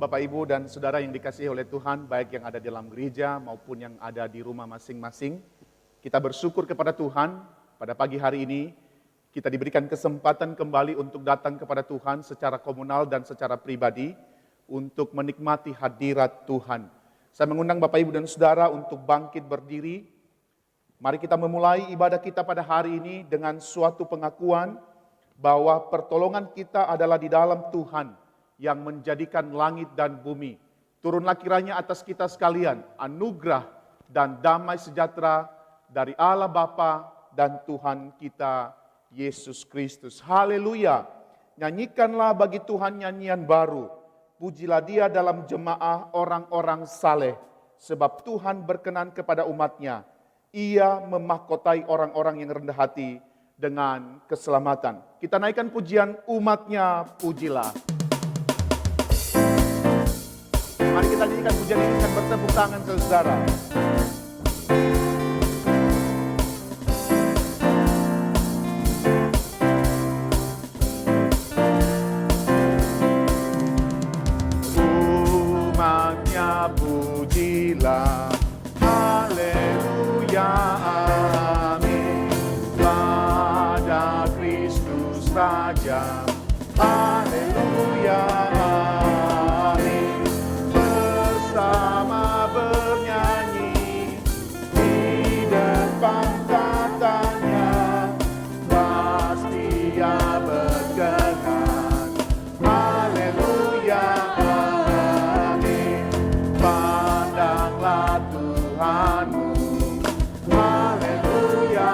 Bapak Ibu dan Saudara yang dikasihi oleh Tuhan, baik yang ada di dalam gereja maupun yang ada di rumah masing-masing. Kita bersyukur kepada Tuhan, pada pagi hari ini kita diberikan kesempatan kembali untuk datang kepada Tuhan secara komunal dan secara pribadi untuk menikmati hadirat Tuhan. Saya mengundang Bapak Ibu dan Saudara untuk bangkit berdiri. Mari kita memulai ibadah kita pada hari ini dengan suatu pengakuan bahwa pertolongan kita adalah di dalam Tuhan yang menjadikan langit dan bumi. Turunlah kiranya atas kita sekalian anugerah dan damai sejahtera dari Allah Bapa dan Tuhan kita Yesus Kristus. Haleluya. Nyanyikanlah bagi Tuhan nyanyian baru. Pujilah Dia dalam jemaah orang-orang saleh, sebab Tuhan berkenan kepada umatnya. Ia memahkotai orang-orang yang rendah hati dengan keselamatan. Kita naikkan pujian umatnya, pujilah. Mari kita nyanyikan pujian ini dengan bertepuk tangan, saudara. Umatnya pujilah, haleluya, amin. Pada Kristus Raja, haleluya, amin. Bersama bernyanyi di depan tatanya, pasti Ia berkenan. Haleluya, amin. Pandanglah Tuhanmu, haleluya,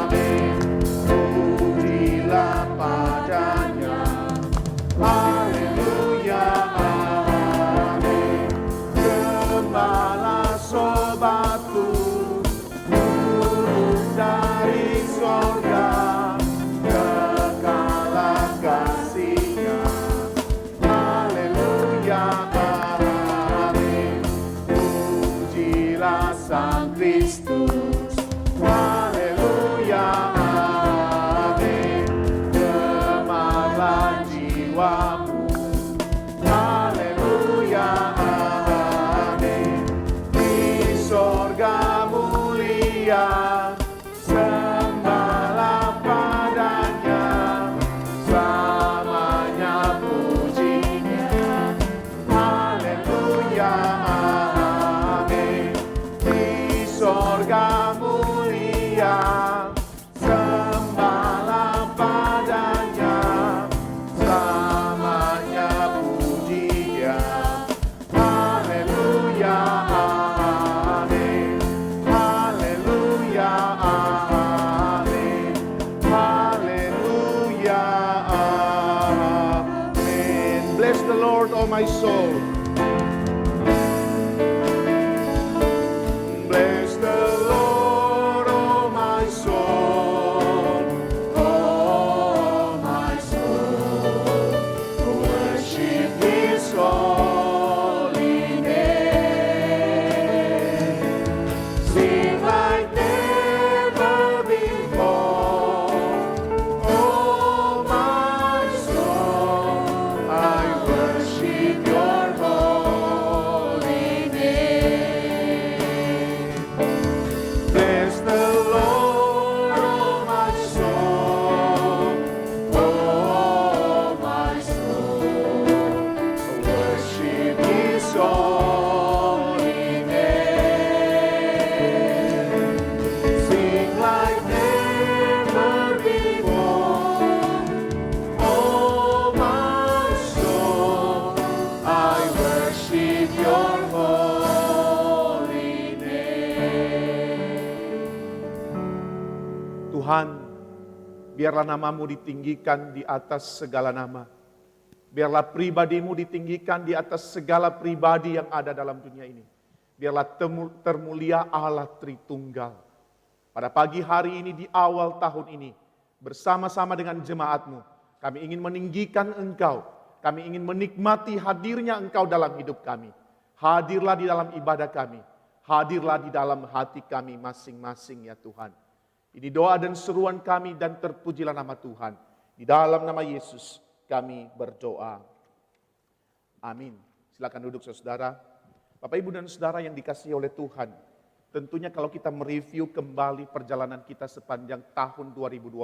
amin. Pujilah padanya, haleluya, amin. Gembala sobatku turun dari sorga, kekalah kasih-Nya, haleluya, amin. Pujilah Sang Kristus, haleluya, amin. Gemarlah jiwamu, haleluya, amin. Di sorga mulia, sembahlah padanya, selamanya pujinya, haleluya, amin. Di sorga mulia, sembahlah padanya, selamanya pujinya, haleluya, amin. Haleluya, amin. Haleluya, amin. Bless the Lord, O my soul. Bless the Lord, O my soul. Oh, my soul. Worship His holy name. Sing like never before. Oh, my soul, I worship Your holy name. Bless the Lord, oh my soul. Oh, my soul, worship His holy name. Sing like never before. Oh, my soul, I worship Your holy name. Tuhan, biarlah nama-Mu ditinggikan di atas segala nama. Biarlah pribadi-Mu ditinggikan di atas segala pribadi yang ada dalam dunia ini. Biarlah termulia Allah Tritunggal. Pada pagi hari ini di awal tahun ini, bersama-sama dengan jemaat-Mu, kami ingin meninggikan Engkau. Kami ingin menikmati hadirnya Engkau dalam hidup kami. Hadirlah di dalam ibadah kami. Hadirlah di dalam hati kami masing-masing ya Tuhan. Ini doa dan seruan kami dan terpujilah nama Tuhan. Di dalam nama Yesus kami berdoa. Amin. Silakan duduk saudara. Bapak, Ibu, dan saudara yang dikasihi oleh Tuhan. Tentunya kalau kita mereview kembali perjalanan kita sepanjang tahun 2020.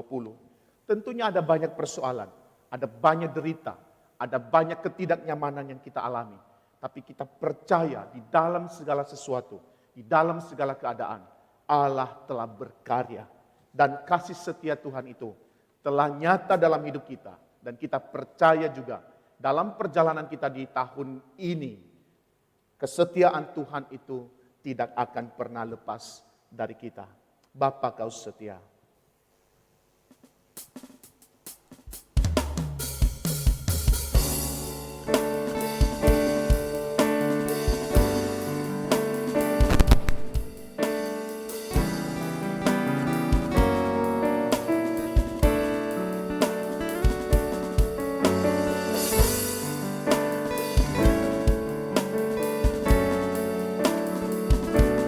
Tentunya ada banyak persoalan, ada banyak derita, ada banyak ketidaknyamanan yang kita alami. Tapi kita percaya di dalam segala sesuatu, di dalam segala keadaan, Allah telah berkarya. Dan kasih setia Tuhan itu telah nyata dalam hidup kita. Dan kita percaya juga dalam perjalanan kita di tahun ini, kesetiaan Tuhan itu tidak akan pernah lepas dari kita. Bapa, Kau setia.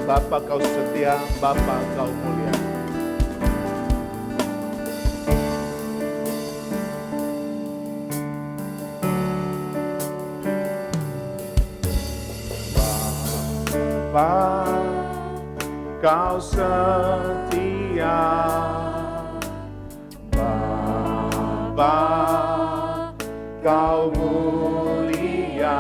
Bapa, Kau setia, Bapa, Kau mulia. Bapa, Kau setia. Bapa, Kau mulia.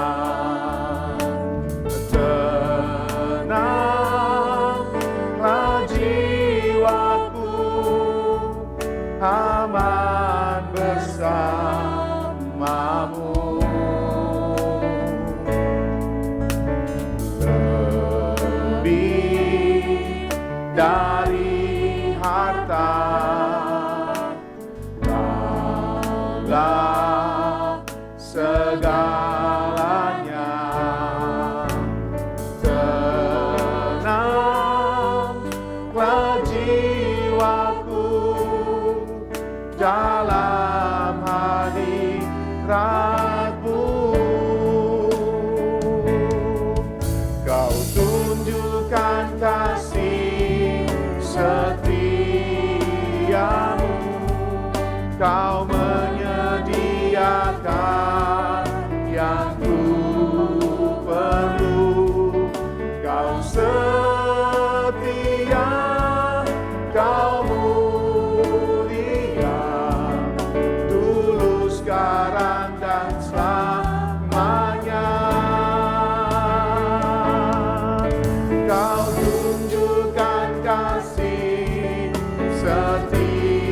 Aman bersamamu, lebih dari harta, kaulah segalanya. Tenanglah jiwaku dalam hadirat-Mu. Kau tunjukkan kasih setiamu, Kau menyediakan yang ku perlu. Kau setia, Kau sekarang dan selamanya. Kau tunjukkan kasih setiamu,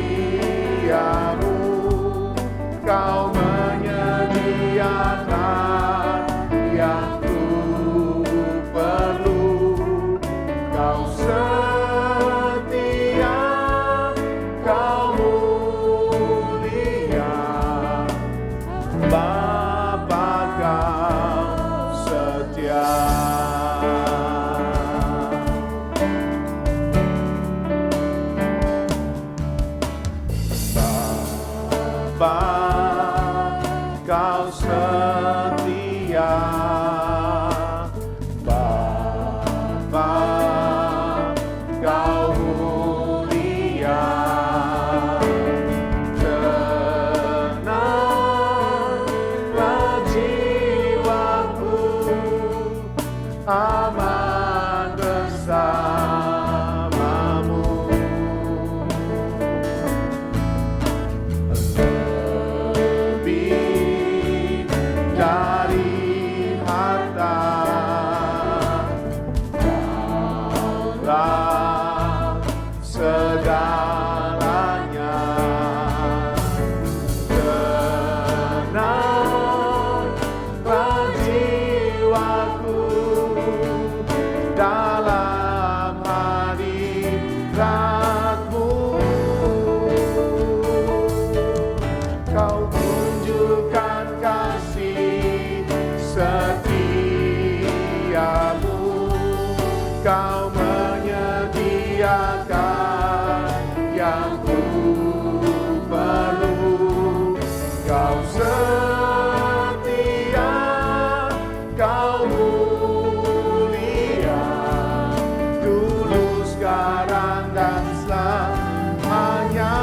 Kau menyediakan yang ku perlu. Kau setia, Kau Bapa, Kau setia. Bapa, Kau setia. Bapa, Kau mulia. Aman bersamamu, lebih dari harta, kaulah segalanya. Tenanglah jiwaku dalam hadirat-Mu. Kau tunjukkan kasih setiamu, Kau menyediakan yang ku perlu. Kau setia, Kau sekarang dan selamanya.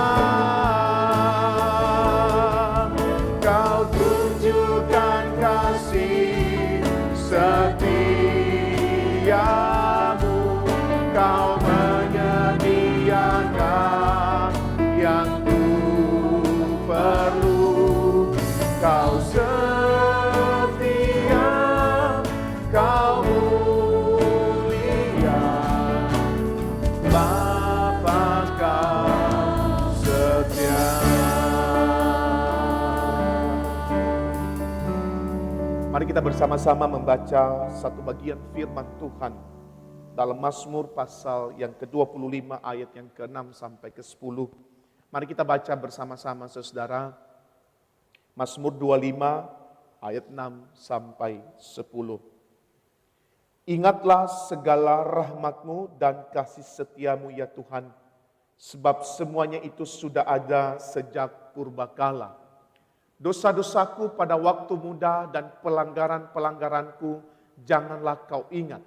Kau tunjukkan kasih bersama-sama membaca satu bagian firman Tuhan dalam Mazmur pasal yang ke-25 ayat yang ke-6 sampai ke-10. Mari kita baca bersama-sama saudara. Mazmur 25 ayat 6 sampai 10. Ingatlah segala rahmat-Mu dan kasih setia-Mu ya Tuhan, sebab semuanya itu sudah ada sejak purbakala. Dosa-dosaku pada waktu muda dan pelanggaran-pelanggaranku janganlah kau ingat.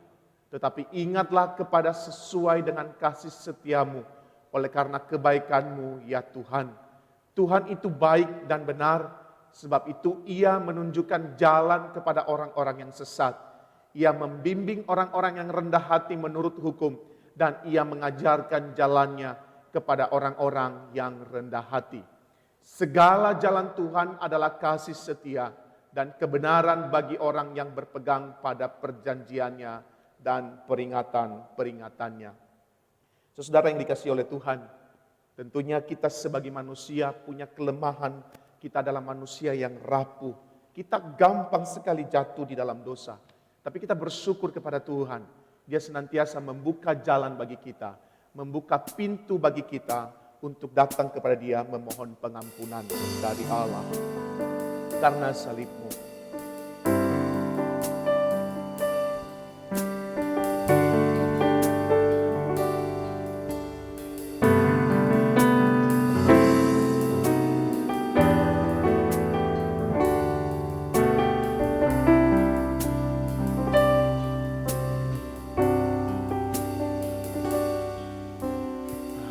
Tetapi ingatlah kepada sesuai dengan kasih setia-Mu oleh karena kebaikan-Mu ya Tuhan. Tuhan itu baik dan benar, sebab itu Ia menunjukkan jalan kepada orang-orang yang sesat. Ia membimbing orang-orang yang rendah hati menurut hukum, dan Ia mengajarkan jalannya kepada orang-orang yang rendah hati. Segala jalan Tuhan adalah kasih setia dan kebenaran bagi orang yang berpegang pada perjanjiannya dan peringatan-peringatannya. Saudara yang dikasihi oleh Tuhan, tentunya kita sebagai manusia punya kelemahan. Kita adalah manusia yang rapuh. Kita gampang sekali jatuh di dalam dosa. Tapi kita bersyukur kepada Tuhan. Dia senantiasa membuka jalan bagi kita, membuka pintu bagi kita untuk datang kepada Dia memohon pengampunan dari Allah karena salib-Mu.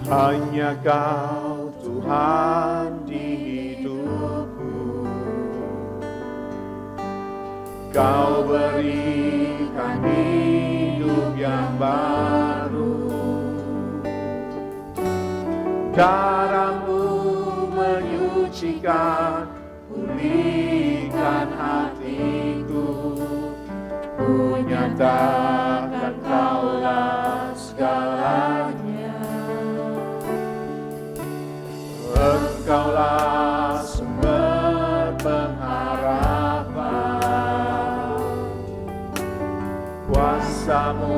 Hanya Kau Tuhan di hidupku, Kau berikan hidup yang baru. Darah-Mu menyucikan, pulihkan hatiku. Ku nyatakan Kaulah segalanya. Engkaulah sumber pengharapan, kuasa-Mu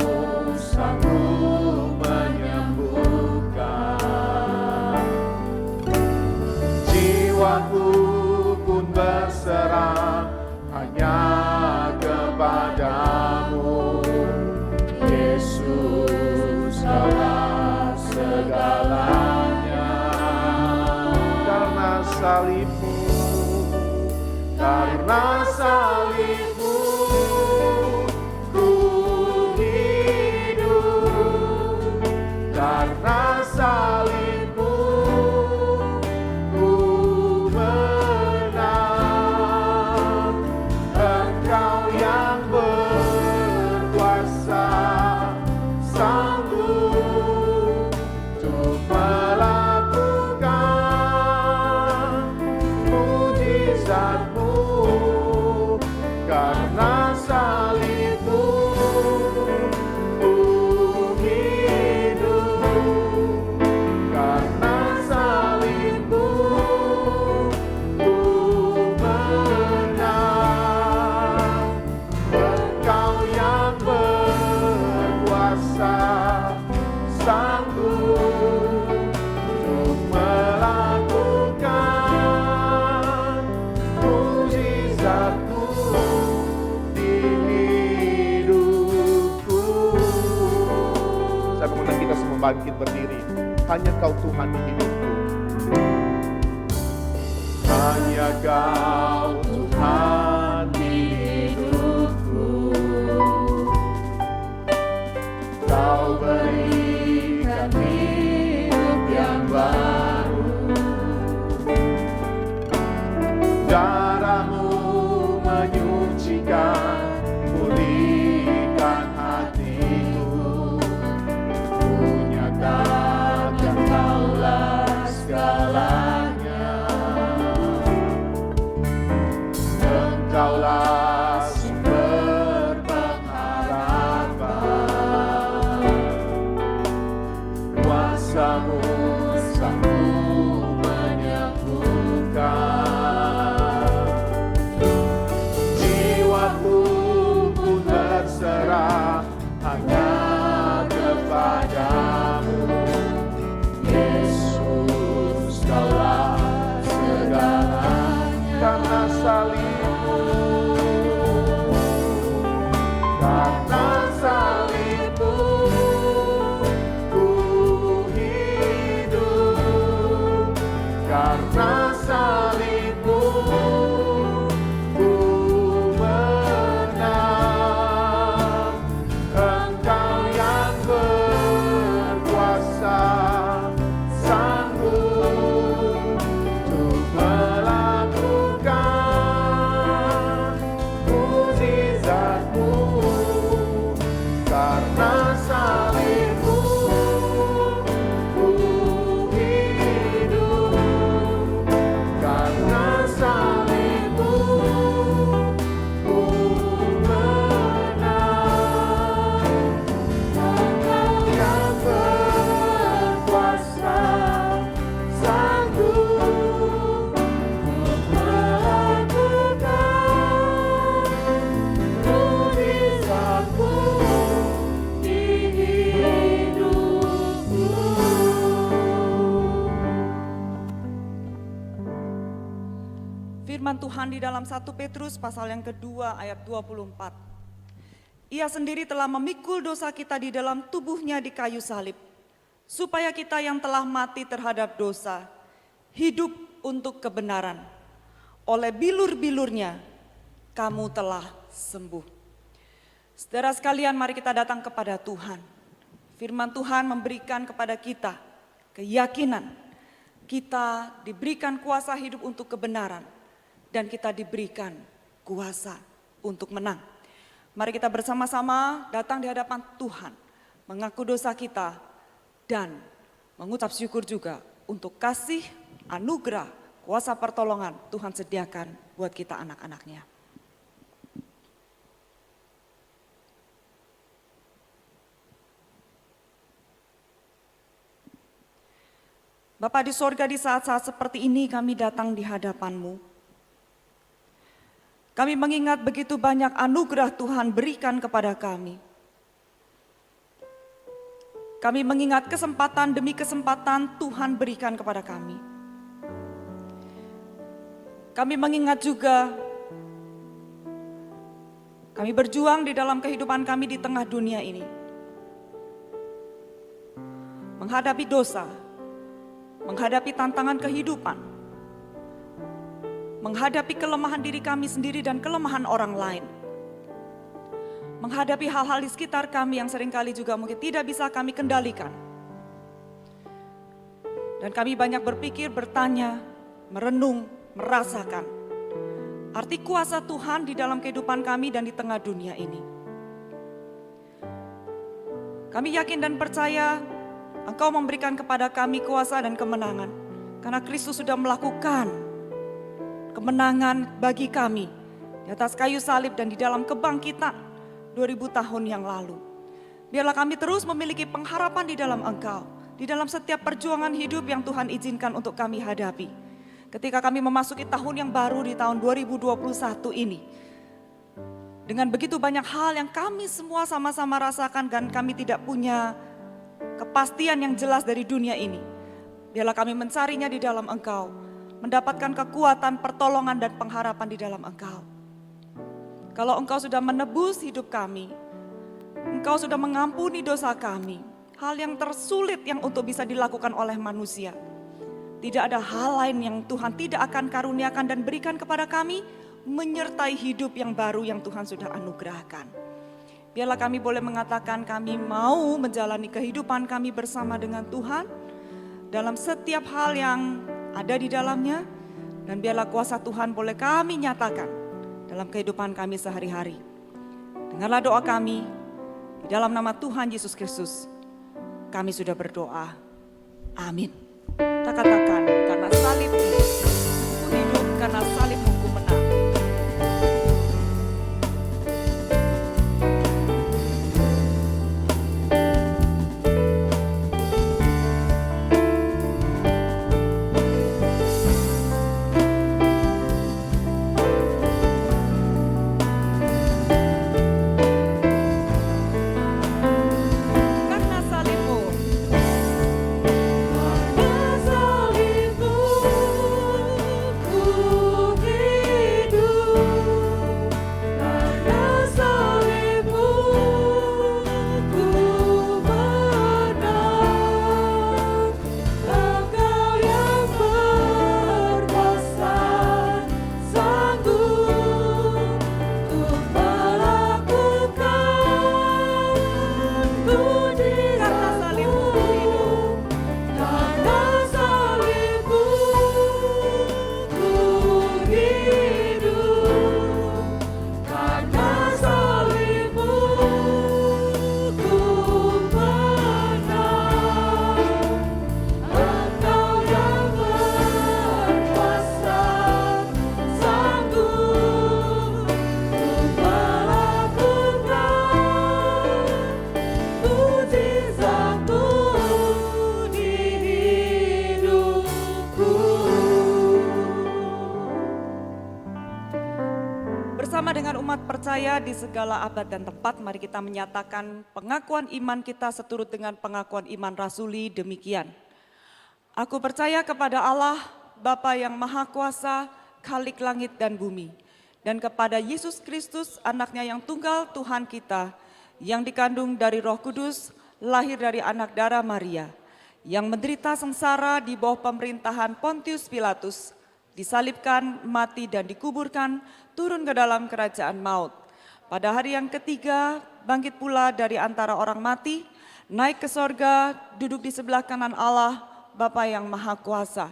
sanggup menyembuhkan. Jiwaku pun berserah hanya kepada-Mu, Yesus Kaulah segalanya. Salib-Mu, karena salib-Mu ku hidup, karena salib-Mu ku menang. Engkau yang berkuasa sanggup untuk karena salib-Mu ku hidup, karena salib-Mu ku menang. Engkau yang berkuasa sanggup untuk melakukan mujizat-Mu di hidupku. Saya mengundang kita semua bangkit berdiri. Hanya Kau Tuhan di hidupku. Hanya Kau Tuhan di hidupku. Kau berikan hidup yang baru. Darah-Mu menyucikan, pulihkan hatiku. Ku nyatakan Kaulah segalanya. Karena salibmu ku hidup, karena salibmu ku menang. Engkau yang berkuasa, sanggup untuk melakukan mujizatmu di hidupku. Firman Tuhan di dalam 1 Petrus pasal yang kedua ayat 24. Ia sendiri telah memikul dosa kita di dalam tubuhnya di kayu salib, supaya kita yang telah mati terhadap dosa, hidup untuk kebenaran. Oleh bilur-bilurnya, kamu telah sembuh. Saudara sekalian, mari kita datang kepada Tuhan. Firman Tuhan memberikan kepada kita keyakinan. Kita diberikan kuasa hidup untuk kebenaran. Dan kita diberikan kuasa untuk menang. Mari kita bersama-sama datang di hadapan Tuhan, mengaku dosa kita, dan mengucap syukur juga untuk kasih, anugerah, kuasa pertolongan Tuhan sediakan buat kita anak-anaknya. Bapa di sorga, di saat-saat seperti ini kami datang di hadapan-Mu. Kami mengingat begitu banyak anugerah Tuhan berikan kepada kami. Kami mengingat kesempatan demi kesempatan Tuhan berikan kepada kami. Kami mengingat juga kami berjuang di dalam kehidupan kami di tengah dunia ini. Menghadapi dosa, menghadapi tantangan kehidupan, menghadapi kelemahan diri kami sendiri dan kelemahan orang lain. Menghadapi hal-hal di sekitar kami yang seringkali juga mungkin tidak bisa kami kendalikan. Dan kami banyak berpikir, bertanya, merenung, merasakan arti kuasa Tuhan di dalam kehidupan kami dan di tengah dunia ini. Kami yakin dan percaya Engkau memberikan kepada kami kuasa dan kemenangan. Karena Kristus sudah melakukan kemenangan bagi kami di atas kayu salib dan di dalam kebangkitan 2000 tahun yang lalu. Biarlah kami terus memiliki pengharapan di dalam Engkau, di dalam setiap perjuangan hidup yang Tuhan izinkan untuk kami hadapi. Ketika kami memasuki tahun yang baru di tahun 2021 ini, dengan begitu banyak hal yang kami semua sama-sama rasakan dan kami tidak punya kepastian yang jelas dari dunia ini. Biarlah kami mencarinya di dalam Engkau, mendapatkan kekuatan, pertolongan dan pengharapan di dalam Engkau. Kalau Engkau sudah menebus hidup kami, Engkau sudah mengampuni dosa kami, hal yang tersulit yang untuk bisa dilakukan oleh manusia. Tidak ada hal lain yang Tuhan tidak akan karuniakan dan berikan kepada kami, menyertai hidup yang baru yang Tuhan sudah anugerahkan. Biarlah kami boleh mengatakan kami mau menjalani kehidupan kami bersama dengan Tuhan, dalam setiap hal yang ada di dalamnya, dan biarlah kuasa Tuhan boleh kami nyatakan dalam kehidupan kami sehari-hari. Dengarlah doa kami, di dalam nama Tuhan Yesus Kristus, kami sudah berdoa. Amin. Kita katakan, karena salibmu ku hidup, karena salibmu ku menang. Karena salibmu percaya di segala abad dan tempat, mari kita menyatakan pengakuan iman kita seturut dengan pengakuan iman rasuli demikian. Aku percaya kepada Allah, Bapa yang Maha Kuasa, Khalik langit dan bumi, dan kepada Yesus Kristus, anaknya yang tunggal Tuhan kita, yang dikandung dari Roh Kudus, lahir dari anak darah Maria, yang menderita sengsara di bawah pemerintahan Pontius Pilatus, disalibkan, mati dan dikuburkan, turun ke dalam kerajaan maut. Pada hari yang ketiga, bangkit pula dari antara orang mati, naik ke sorga, duduk di sebelah kanan Allah, Bapa yang Maha Kuasa.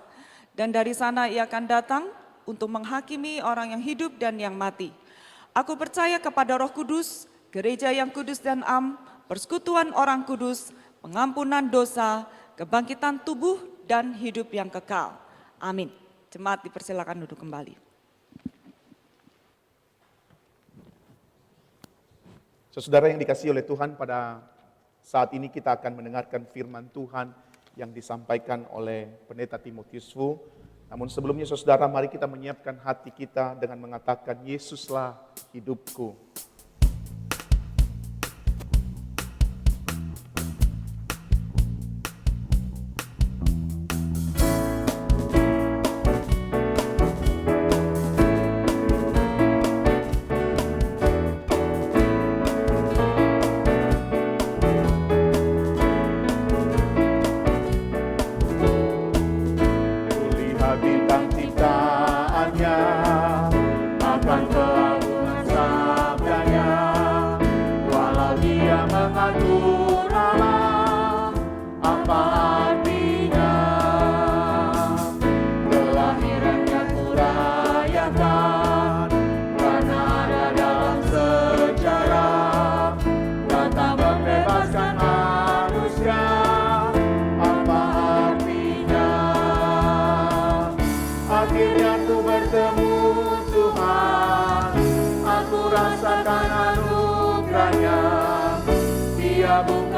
Dan dari sana ia akan datang untuk menghakimi orang yang hidup dan yang mati. Aku percaya kepada Roh Kudus, gereja yang kudus dan am, persekutuan orang kudus, pengampunan dosa, kebangkitan tubuh dan hidup yang kekal. Amin. Jemaat dipersilakan duduk kembali. Saudara yang dikasihi oleh Tuhan, pada saat ini kita akan mendengarkan firman Tuhan yang disampaikan oleh Pendeta Timotius Fu. Namun sebelumnya saudara, mari kita menyiapkan hati kita dengan mengatakan, Yesuslah hidupku.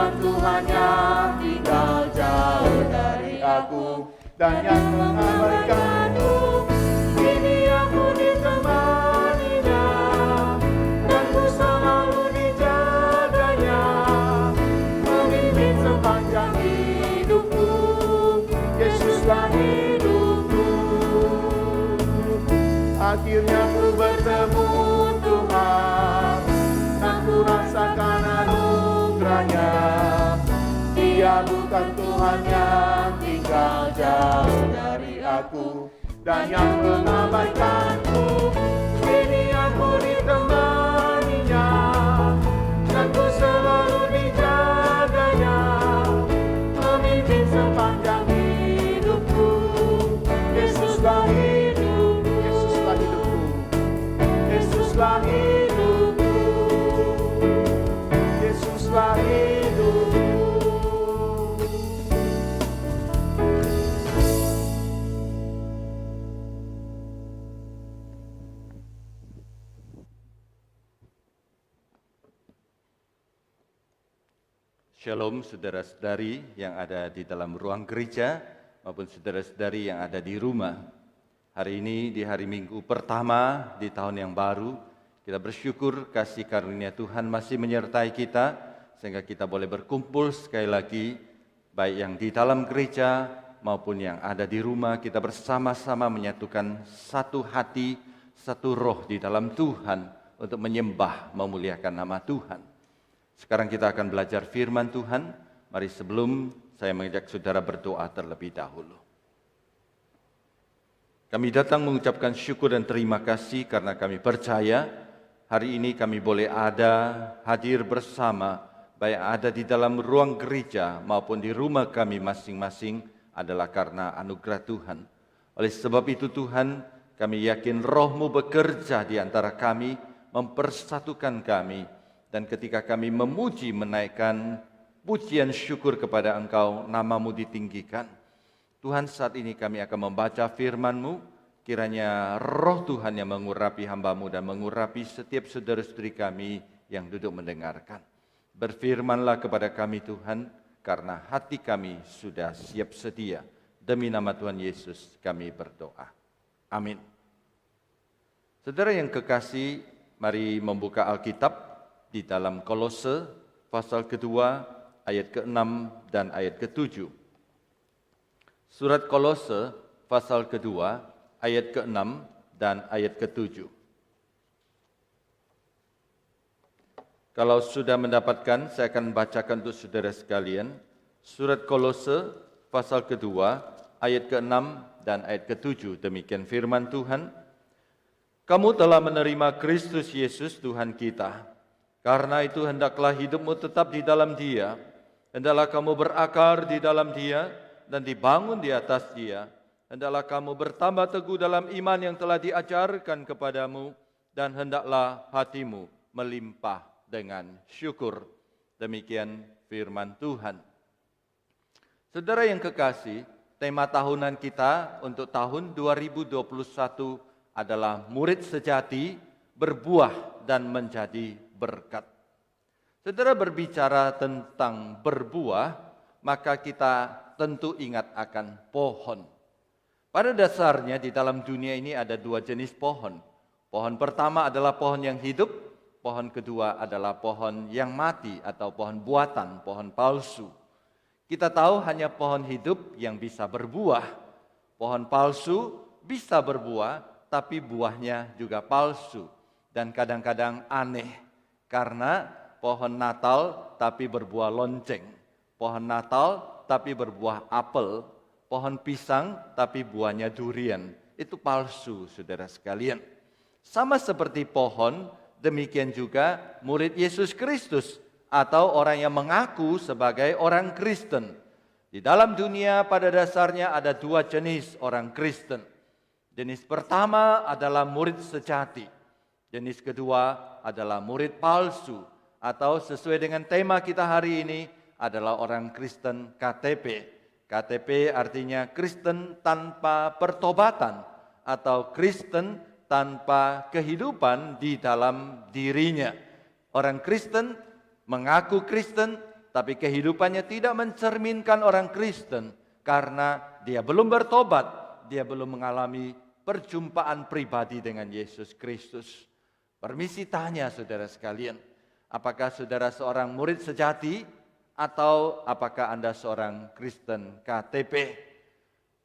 Tuhan yang tinggal jauh dari aku dan yang mengabaikanku. Kini aku ditemaninya dan ku selalu dijaganya, memimpin sepanjang hidupku. Yesuslah hidupku. Akhirnya ku bertemu Tuhan dan ku rasakan anugerahnya. Dia bukan Tuhan yang tinggal jauh dari aku dan yang mengabaikanku. Kini aku ditemaninya dan ku selalu dijaganya, memimpin sepanjang hidupku. Yesuslah hidupku. Yesuslah hidupku. Yesuslah hidupku. Yesuslah hidupku. Shalom saudara-saudari yang ada di dalam ruang gereja maupun saudara-saudari yang ada di rumah. Hari ini di hari Minggu pertama di tahun yang baru, kita bersyukur kasih karunia Tuhan masih menyertai kita sehingga kita boleh berkumpul sekali lagi, baik yang di dalam gereja maupun yang ada di rumah. Kita bersama-sama menyatukan satu hati, satu roh di dalam Tuhan untuk menyembah, memuliakan nama Tuhan. Sekarang kita akan belajar firman Tuhan. Mari sebelum saya mengajak saudara berdoa terlebih dahulu. Kami datang mengucapkan syukur dan terima kasih karena kami percaya hari ini kami boleh hadir bersama, baik ada di dalam ruang gereja maupun di rumah kami masing-masing adalah karena anugerah Tuhan. Oleh sebab itu Tuhan, kami yakin Roh-Mu bekerja di antara kami, mempersatukan kami. Dan ketika kami memuji, menaikkan pujian syukur kepada Engkau, nama-Mu ditinggikan. Tuhan, saat ini kami akan membaca firman-Mu, kiranya Roh Tuhan yang mengurapi hamba-Mu dan mengurapi setiap saudara-saudari kami yang duduk mendengarkan. Berfirmanlah kepada kami Tuhan, karena hati kami sudah siap sedia. Demi nama Tuhan Yesus kami berdoa. Amin. Saudara yang kekasih, Mari membuka Alkitab di dalam Kolose pasal kedua ayat ke-6 dan ayat ke-7. Surat Kolose pasal kedua ayat ke-6 dan ayat ke-7. Kalau sudah mendapatkan, saya akan bacakan untuk saudara sekalian. Surat Kolose pasal kedua ayat ke-6 dan ayat ke-7. Demikian firman Tuhan. Kamu telah menerima Kristus Yesus Tuhan kita. Karena itu hendaklah hidupmu tetap di dalam Dia. Hendaklah kamu berakar di dalam Dia dan dibangun di atas Dia. Hendaklah kamu bertambah teguh dalam iman yang telah diajarkan kepadamu. Dan hendaklah hatimu melimpah dengan syukur. Demikian firman Tuhan. Saudara yang kekasih, tema tahunan kita untuk tahun 2021 adalah murid sejati, berbuah dan menjadi berkat. Saudara berbicara tentang berbuah, maka kita tentu ingat akan pohon. Pada dasarnya di dalam dunia ini ada dua jenis pohon. Pohon pertama adalah pohon yang hidup, pohon kedua adalah pohon yang mati atau pohon buatan, pohon palsu. Kita tahu hanya pohon hidup yang bisa berbuah. Pohon palsu bisa berbuah, tapi buahnya juga palsu dan kadang-kadang aneh. Karena pohon Natal tapi berbuah lonceng, pohon Natal tapi berbuah apel, pohon pisang tapi buahnya durian. Itu palsu, saudara sekalian. Sama seperti pohon, demikian juga murid Yesus Kristus atau orang yang mengaku sebagai orang Kristen. Di dalam dunia pada dasarnya ada dua jenis orang Kristen. Jenis pertama adalah murid sejati. Jenis kedua adalah murid palsu. Atau sesuai dengan tema kita hari ini adalah orang Kristen KTP. KTP artinya Kristen tanpa pertobatan. Atau Kristen tanpa kehidupan di dalam dirinya. Orang Kristen mengaku Kristen, tapi kehidupannya tidak mencerminkan orang Kristen. Karena dia belum bertobat, dia belum mengalami perjumpaan pribadi dengan Yesus Kristus. Permisi tanya saudara sekalian, apakah saudara seorang murid sejati atau apakah Anda seorang Kristen KTP?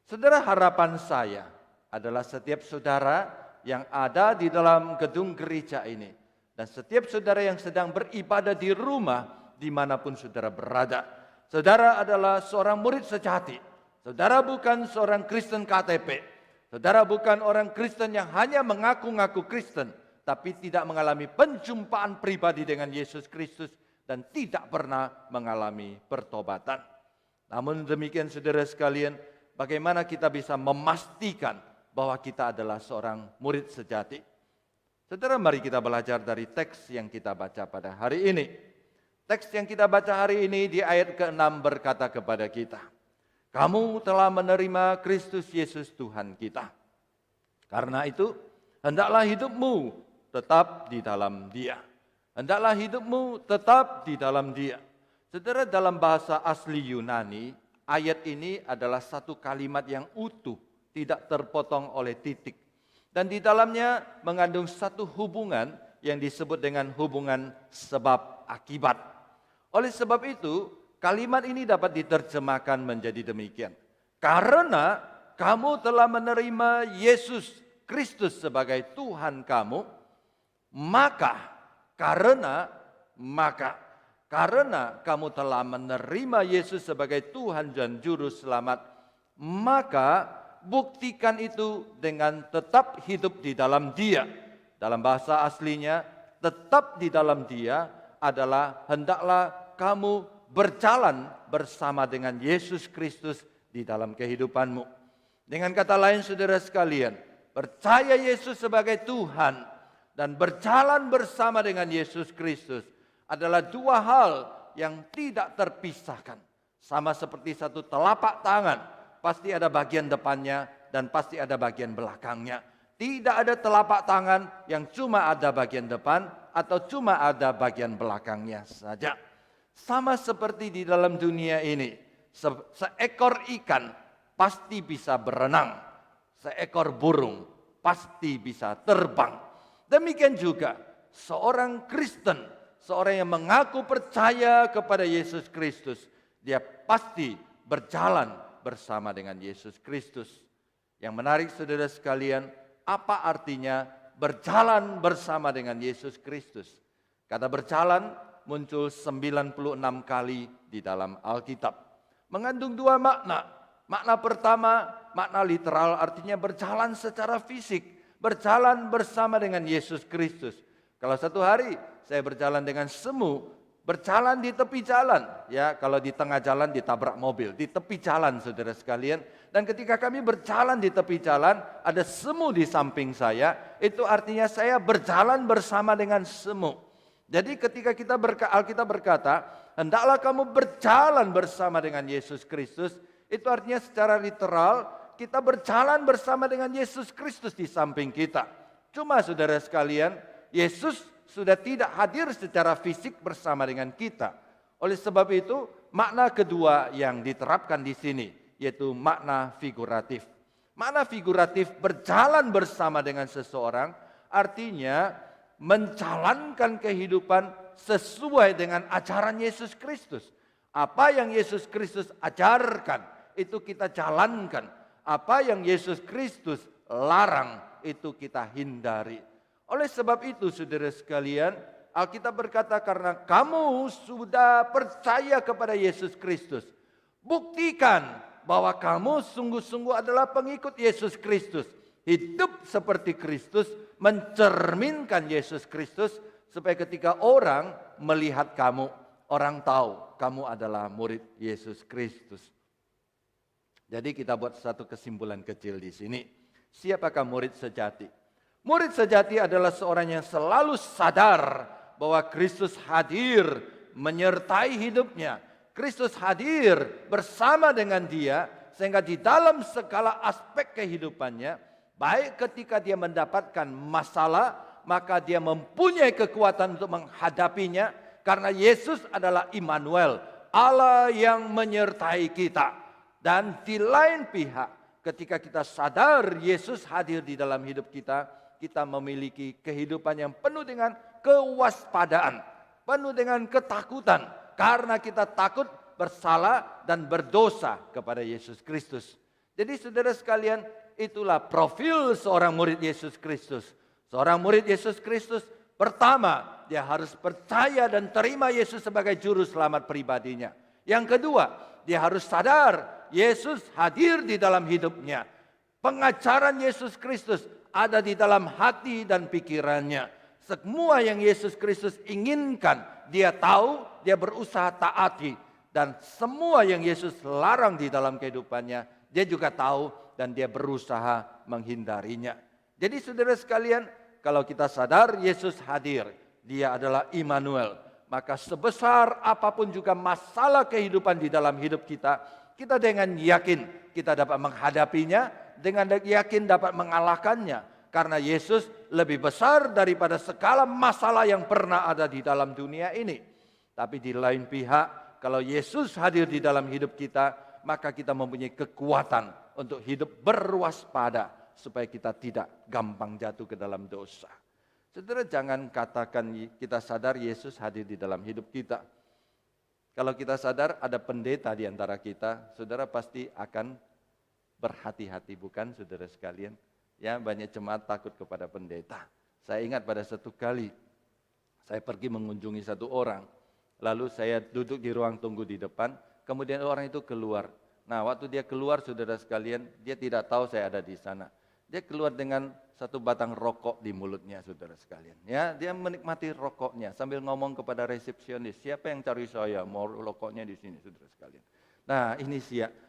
Saudara, harapan saya adalah setiap saudara yang ada di dalam gedung gereja ini dan setiap saudara yang sedang beribadah di rumah dimanapun saudara berada. Saudara adalah seorang murid sejati. Saudara bukan seorang Kristen KTP. Saudara bukan orang Kristen yang hanya mengaku-ngaku Kristen, tapi tidak mengalami penjumpaan pribadi dengan Yesus Kristus dan tidak pernah mengalami pertobatan. Namun demikian saudara sekalian, bagaimana kita bisa memastikan bahwa kita adalah seorang murid sejati? Saudara, mari kita belajar dari teks yang kita baca pada hari ini. Teks yang kita baca hari ini di ayat ke-6 berkata kepada kita, kamu telah menerima Kristus Yesus Tuhan kita. Karena itu, hendaklah hidupmu tetap di dalam Dia. Hendaklah hidupmu tetap di dalam Dia. Saudara, dalam bahasa asli Yunani, ayat ini adalah satu kalimat yang utuh, tidak terpotong oleh titik. Dan di dalamnya mengandung satu hubungan yang disebut dengan hubungan sebab akibat. Oleh sebab itu, kalimat ini dapat diterjemahkan menjadi demikian. Karena kamu telah menerima Yesus Kristus sebagai Tuhan kamu, karena kamu telah menerima Yesus sebagai Tuhan dan Juru Selamat, maka buktikan itu dengan tetap hidup di dalam Dia. Dalam bahasa aslinya, tetap di dalam Dia adalah hendaklah kamu berjalan bersama dengan Yesus Kristus di dalam kehidupanmu. Dengan kata lain saudara sekalian, percaya Yesus sebagai Tuhan dan berjalan bersama dengan Yesus Kristus adalah dua hal yang tidak terpisahkan. Sama seperti satu telapak tangan, pasti ada bagian depannya dan pasti ada bagian belakangnya. Tidak ada telapak tangan yang cuma ada bagian depan atau cuma ada bagian belakangnya saja. Sama seperti di dalam dunia ini, seekor ikan pasti bisa berenang, seekor burung pasti bisa terbang. Demikian juga seorang Kristen, seorang yang mengaku percaya kepada Yesus Kristus, dia pasti berjalan bersama dengan Yesus Kristus. Yang menarik saudara sekalian, apa artinya berjalan bersama dengan Yesus Kristus? Kata berjalan muncul 96 kali di dalam Alkitab. Mengandung dua makna. Makna pertama, makna literal artinya berjalan secara fisik. Berjalan bersama dengan Yesus Kristus. Kalau satu hari saya berjalan dengan semu, berjalan di tepi jalan. Ya, kalau di tengah jalan ditabrak mobil, di tepi jalan saudara sekalian. Dan ketika kami berjalan di tepi jalan, ada semu di samping saya, itu artinya saya berjalan bersama dengan semu. Jadi ketika Alkitab berkata, hendaklah kamu berjalan bersama dengan Yesus Kristus, itu artinya secara literal, kita berjalan bersama dengan Yesus Kristus di samping kita. Cuma saudara sekalian, Yesus sudah tidak hadir secara fisik bersama dengan kita. Oleh sebab itu, makna kedua yang diterapkan di sini, yaitu makna figuratif. Makna figuratif berjalan bersama dengan seseorang, artinya menjalankan kehidupan sesuai dengan ajaran Yesus Kristus. Apa yang Yesus Kristus ajarkan, itu kita jalankan. Apa yang Yesus Kristus larang, itu kita hindari. Oleh sebab itu saudara sekalian, Alkitab berkata karena kamu sudah percaya kepada Yesus Kristus, buktikan bahwa kamu sungguh-sungguh adalah pengikut Yesus Kristus. Hidup seperti Kristus, mencerminkan Yesus Kristus, supaya ketika orang melihat kamu, orang tahu kamu adalah murid Yesus Kristus. Jadi kita buat satu kesimpulan kecil di sini. Siapakah murid sejati? Murid sejati adalah seorang yang selalu sadar bahwa Kristus hadir menyertai hidupnya. Kristus hadir bersama dengan dia, sehingga di dalam segala aspek kehidupannya, baik ketika dia mendapatkan masalah, maka dia mempunyai kekuatan untuk menghadapinya, karena Yesus adalah Immanuel, Allah yang menyertai kita. Dan di lain pihak, ketika kita sadar Yesus hadir di dalam hidup kita, kita memiliki kehidupan yang penuh dengan kewaspadaan, penuh dengan ketakutan, karena kita takut bersalah dan berdosa kepada Yesus Kristus. Jadi saudara sekalian, itulah profil seorang murid Yesus Kristus. Seorang murid Yesus Kristus, pertama, dia harus percaya dan terima Yesus sebagai juru selamat pribadinya. Yang kedua, dia harus sadar Yesus hadir di dalam hidupnya. Pengajaran Yesus Kristus ada di dalam hati dan pikirannya. Semua yang Yesus Kristus inginkan, dia tahu, dia berusaha taati. Dan semua yang Yesus larang di dalam kehidupannya, dia juga tahu dan dia berusaha menghindarinya. Jadi saudara sekalian, kalau kita sadar Yesus hadir, dia adalah Immanuel, maka sebesar apapun juga masalah kehidupan di dalam hidup kita dengan yakin kita dapat menghadapinya, dengan yakin dapat mengalahkannya. Karena Yesus lebih besar daripada segala masalah yang pernah ada di dalam dunia ini. Tapi di lain pihak, kalau Yesus hadir di dalam hidup kita, maka kita mempunyai kekuatan untuk hidup berwaspada, supaya kita tidak gampang jatuh ke dalam dosa. Saudara, jangan katakan kita sadar Yesus hadir di dalam hidup kita. Kalau kita sadar ada pendeta di antara kita, saudara pasti akan berhati-hati, bukan saudara sekalian? Ya, banyak jemaat takut kepada pendeta. Saya ingat pada satu kali, saya pergi mengunjungi satu orang. Lalu saya duduk di ruang tunggu di depan, kemudian orang itu keluar. Nah, waktu dia keluar saudara sekalian, dia tidak tahu saya ada di sana. Dia keluar dengan satu batang rokok di mulutnya saudara sekalian. Ya, dia menikmati rokoknya sambil ngomong kepada resepsionis, siapa yang cari saya, mau rokoknya di sini saudara sekalian. Nah, ini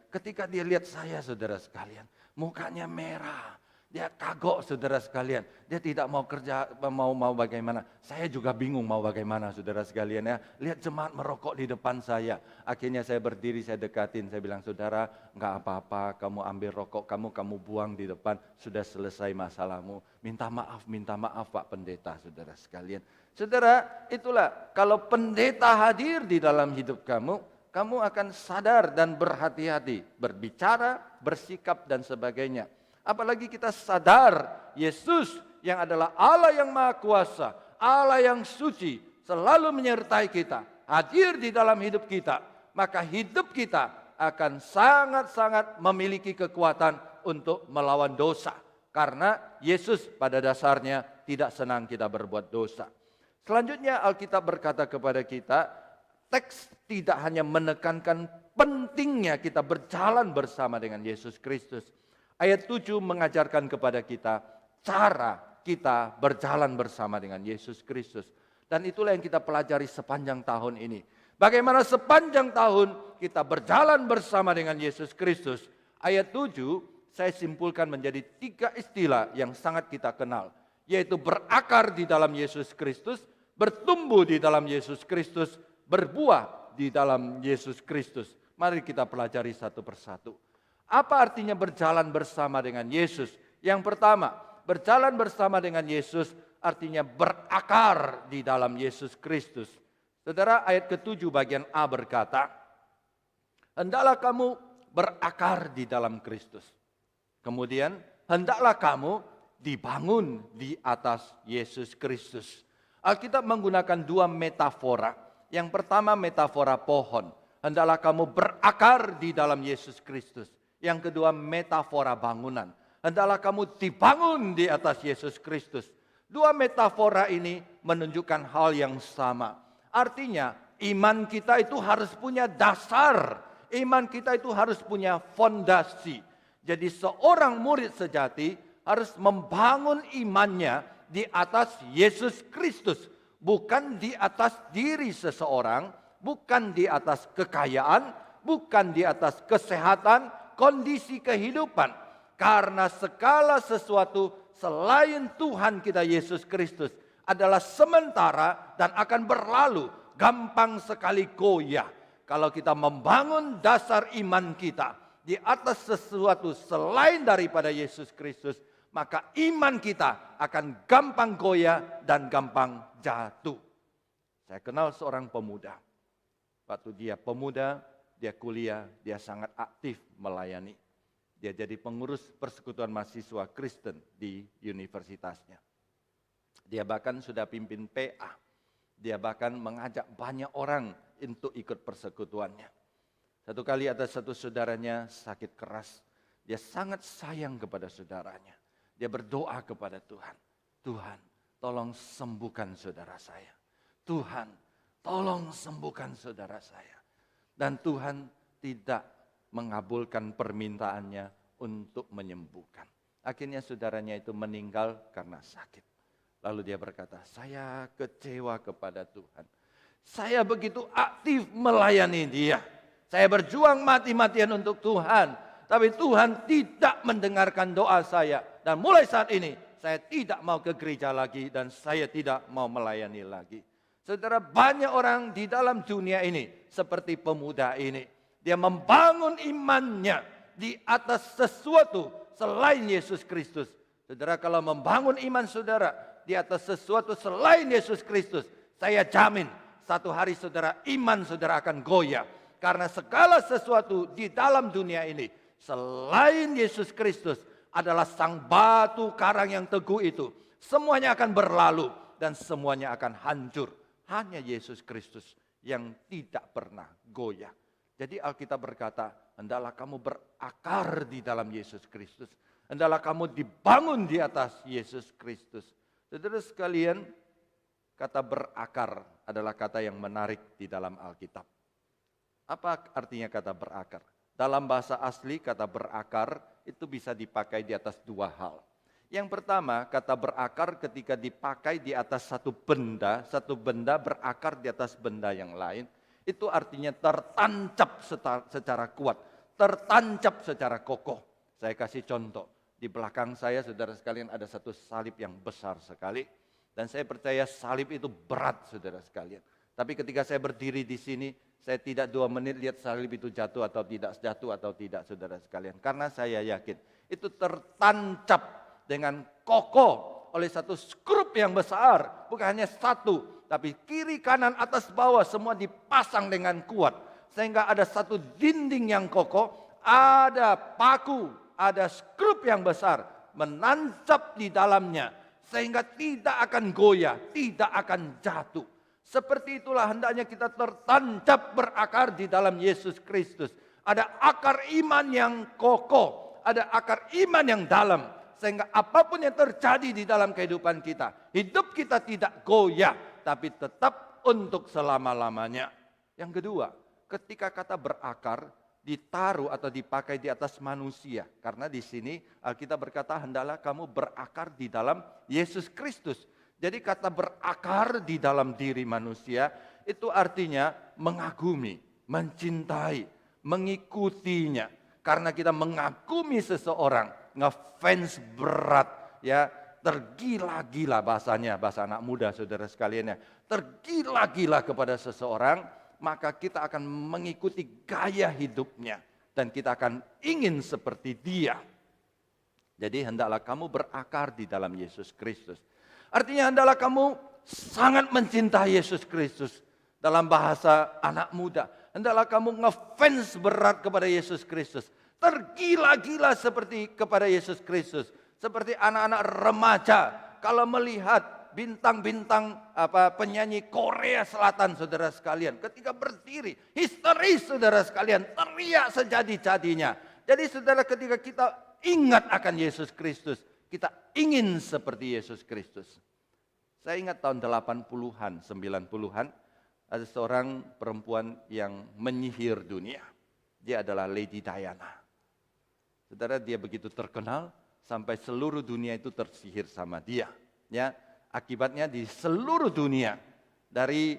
ketika dia lihat saya saudara sekalian, mukanya merah. Dia kagok saudara sekalian. Dia tidak mau kerja, mau bagaimana. Saya juga bingung mau bagaimana saudara sekalian ya. Lihat jemaat merokok di depan saya. Akhirnya saya berdiri, saya dekatin. Saya bilang, saudara enggak apa-apa. Kamu ambil rokok kamu buang di depan. Sudah selesai masalahmu. Minta maaf Pak Pendeta saudara sekalian. Saudara, itulah kalau pendeta hadir di dalam hidup kamu, kamu akan sadar dan berhati-hati. Berbicara, bersikap dan sebagainya. Apalagi kita sadar Yesus yang adalah Allah yang Maha Kuasa, Allah yang suci selalu menyertai kita, hadir di dalam hidup kita, maka hidup kita akan sangat-sangat memiliki kekuatan untuk melawan dosa. Karena Yesus pada dasarnya tidak senang kita berbuat dosa. Selanjutnya Alkitab berkata kepada kita, teks tidak hanya menekankan pentingnya kita berjalan bersama dengan Yesus Kristus. Ayat 7 mengajarkan kepada kita cara kita berjalan bersama dengan Yesus Kristus. Dan itulah yang kita pelajari sepanjang tahun ini. Bagaimana sepanjang tahun kita berjalan bersama dengan Yesus Kristus. Ayat 7 saya simpulkan menjadi 3 istilah yang sangat kita kenal. Yaitu berakar di dalam Yesus Kristus, bertumbuh di dalam Yesus Kristus, berbuah di dalam Yesus Kristus. Mari kita pelajari satu persatu. Apa artinya berjalan bersama dengan Yesus? Yang pertama, berjalan bersama dengan Yesus artinya berakar di dalam Yesus Kristus. Saudara, ayat ke-7 bagian A berkata, hendaklah kamu berakar di dalam Kristus. Kemudian, hendaklah kamu dibangun di atas Yesus Kristus. Alkitab menggunakan 2 metafora. Yang pertama metafora pohon. Hendaklah kamu berakar di dalam Yesus Kristus. Yang kedua metafora bangunan. Hendaklah kamu dibangun di atas Yesus Kristus. 2 metafora ini menunjukkan hal yang sama. Artinya iman kita itu harus punya dasar. Iman kita itu harus punya fondasi. Jadi seorang murid sejati harus membangun imannya di atas Yesus Kristus. Bukan di atas diri seseorang, bukan di atas kekayaan, bukan di atas kesehatan, kondisi kehidupan. Karena segala sesuatu selain Tuhan kita Yesus Kristus adalah sementara dan akan berlalu, gampang sekali goyah. Kalau kita membangun dasar iman kita di atas sesuatu selain daripada Yesus Kristus, maka iman kita akan gampang goyah dan gampang jatuh. Saya kenal seorang pemuda. Waktu dia pemuda, dia kuliah, dia sangat aktif melayani. Dia jadi pengurus persekutuan mahasiswa Kristen di universitasnya. Dia bahkan sudah pimpin PA. Dia bahkan mengajak banyak orang untuk ikut persekutuannya. Satu kali ada satu saudaranya sakit keras. Dia sangat sayang kepada saudaranya. Dia berdoa kepada Tuhan. Tuhan, tolong sembuhkan saudara saya. Tuhan, tolong sembuhkan saudara saya. Dan Tuhan tidak mengabulkan permintaannya untuk menyembuhkan. Akhirnya saudaranya itu meninggal karena sakit. Lalu dia berkata, saya kecewa kepada Tuhan. Saya begitu aktif melayani dia. Saya berjuang mati-matian untuk Tuhan. Tapi Tuhan tidak mendengarkan doa saya. Dan mulai saat ini saya tidak mau ke gereja lagi dan saya tidak mau melayani lagi. Saudara, banyak orang di dalam dunia ini seperti pemuda ini. Dia membangun imannya di atas sesuatu selain Yesus Kristus. Saudara, kalau membangun iman saudara di atas sesuatu selain Yesus Kristus, saya jamin satu hari saudara, iman saudara akan goyah. Karena segala sesuatu di dalam dunia ini selain Yesus Kristus adalah sang batu karang yang teguh itu. Semuanya akan berlalu dan semuanya akan hancur. Hanya Yesus Kristus yang tidak pernah goyah. Jadi Alkitab berkata, hendaklah kamu berakar di dalam Yesus Kristus. Hendaklah kamu dibangun di atas Yesus Kristus. Saudara sekalian, kata berakar adalah kata yang menarik di dalam Alkitab. Apa artinya kata berakar? Dalam bahasa asli kata berakar itu bisa dipakai di atas 2 hal. Yang pertama, kata berakar ketika dipakai di atas satu benda berakar di atas benda yang lain, itu artinya tertancap secara kuat, tertancap secara kokoh. Saya kasih contoh, di belakang saya saudara sekalian ada satu salib yang besar sekali, dan saya percaya salib itu berat saudara sekalian. Tapi ketika saya berdiri di sini, saya tidak 2 menit lihat salib itu jatuh atau tidak saudara sekalian. Karena saya yakin itu tertancap dengan kokoh oleh satu skrup yang besar. Bukan hanya satu, tapi kiri, kanan, atas, bawah semua dipasang dengan kuat. Sehingga ada satu dinding yang kokoh, ada paku, ada skrup yang besar menancap di dalamnya. sehingga tidak akan goyah, tidak akan jatuh. Seperti itulah hendaknya kita tertancap berakar di dalam Yesus Kristus. Ada akar iman yang kokoh, ada akar iman yang dalam, sehingga apapun yang terjadi di dalam kehidupan kita, hidup kita tidak goyah, tapi tetap untuk selama-lamanya. Yang kedua, ketika kata berakar ditaruh atau dipakai di atas manusia, karena di sini Alkitab berkata hendaklah kamu berakar di dalam Yesus Kristus. Jadi kata berakar di dalam diri manusia itu artinya mengagumi, mencintai, mengikutinya. Karena kita mengagumi seseorang, ngefans berat, ya, tergila-gila bahasanya, bahasa anak muda saudara sekalian ya. Tergila-gila kepada seseorang, maka kita akan mengikuti gaya hidupnya dan kita akan ingin seperti dia. Jadi hendaklah kamu berakar di dalam Yesus Kristus. Artinya hendaklah kamu sangat mencintai Yesus Kristus. Dalam bahasa anak muda, hendaklah kamu ngefans berat kepada Yesus Kristus. Tergila-gila seperti kepada Yesus Kristus. Seperti anak-anak remaja kalau melihat bintang-bintang penyanyi Korea Selatan saudara sekalian. Ketika berdiri, histeris saudara sekalian, teriak sejadi-jadinya. Jadi saudara ketika kita ingat akan Yesus Kristus, kita ingin seperti Yesus Kristus. Saya ingat tahun 80-an, 90-an, ada seorang perempuan yang menyihir dunia. Dia adalah Lady Diana. Saudara, dia begitu terkenal sampai seluruh dunia itu tersihir sama dia. Ya, akibatnya di seluruh dunia dari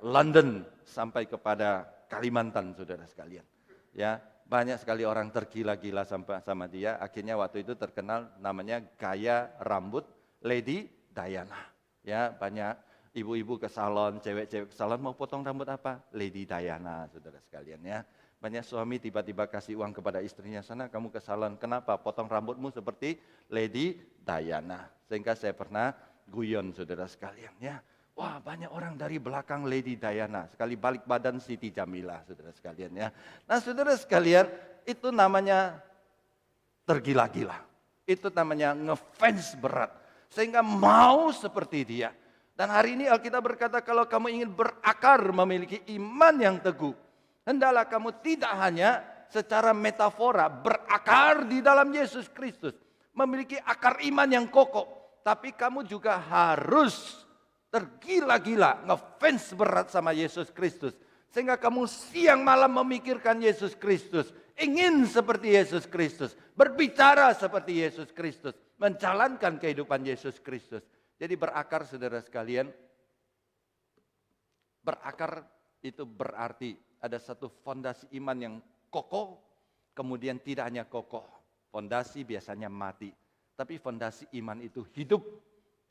London sampai kepada Kalimantan, saudara sekalian. Ya, banyak sekali orang tergila-gila sama dia. Akhirnya waktu itu terkenal namanya gaya rambut Lady Diana. Ya, banyak ibu-ibu ke salon, cewek-cewek ke salon mau potong rambut apa? Lady Diana, saudara sekalian ya. Banyak suami tiba-tiba kasih uang kepada istrinya, sana kamu ke salon, kenapa? Potong rambutmu seperti Lady Diana. Sehingga saya pernah guyon saudara sekalian ya. Wah, banyak orang dari belakang Lady Diana, sekali balik badan Siti Jamilah saudara sekalian ya. Nah saudara sekalian, itu namanya tergila-gila. Itu namanya ngefans berat. Sehingga mau seperti dia. Dan hari ini Alkitab berkata kalau kamu ingin berakar memiliki iman yang teguh, hendaklah kamu tidak hanya secara metafora berakar di dalam Yesus Kristus, memiliki akar iman yang kokoh, tapi kamu juga harus tergila-gila, ngefans berat sama Yesus Kristus. Sehingga kamu siang malam memikirkan Yesus Kristus, ingin seperti Yesus Kristus, berbicara seperti Yesus Kristus, menjalankan kehidupan Yesus Kristus. Jadi berakar saudara sekalian, berakar itu berarti ada satu fondasi iman yang kokoh, kemudian tidak hanya kokoh. Fondasi biasanya mati, tapi fondasi iman itu hidup.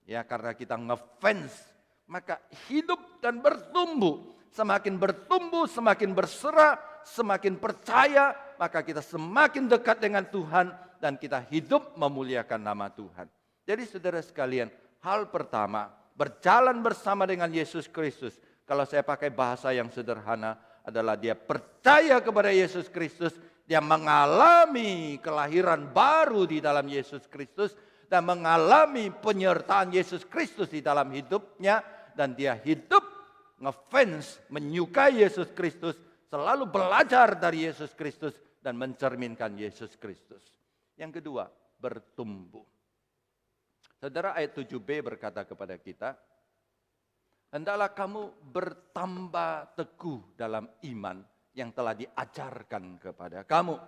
Ya, karena kita ngefans, maka hidup dan bertumbuh. Semakin bertumbuh, semakin berserah, semakin percaya, maka kita semakin dekat dengan Tuhan dan kita hidup memuliakan nama Tuhan. Jadi saudara sekalian, hal pertama, berjalan bersama dengan Yesus Kristus. Kalau saya pakai bahasa yang sederhana adalah dia percaya kepada Yesus Kristus, dia mengalami kelahiran baru di dalam Yesus Kristus dan mengalami penyertaan Yesus Kristus di dalam hidupnya dan dia hidup ngefans, menyukai Yesus Kristus, selalu belajar dari Yesus Kristus dan mencerminkan Yesus Kristus. Yang kedua, bertumbuh. Saudara, ayat 7b berkata kepada kita, hendaklah kamu bertambah teguh dalam iman yang telah diajarkan kepada kamu.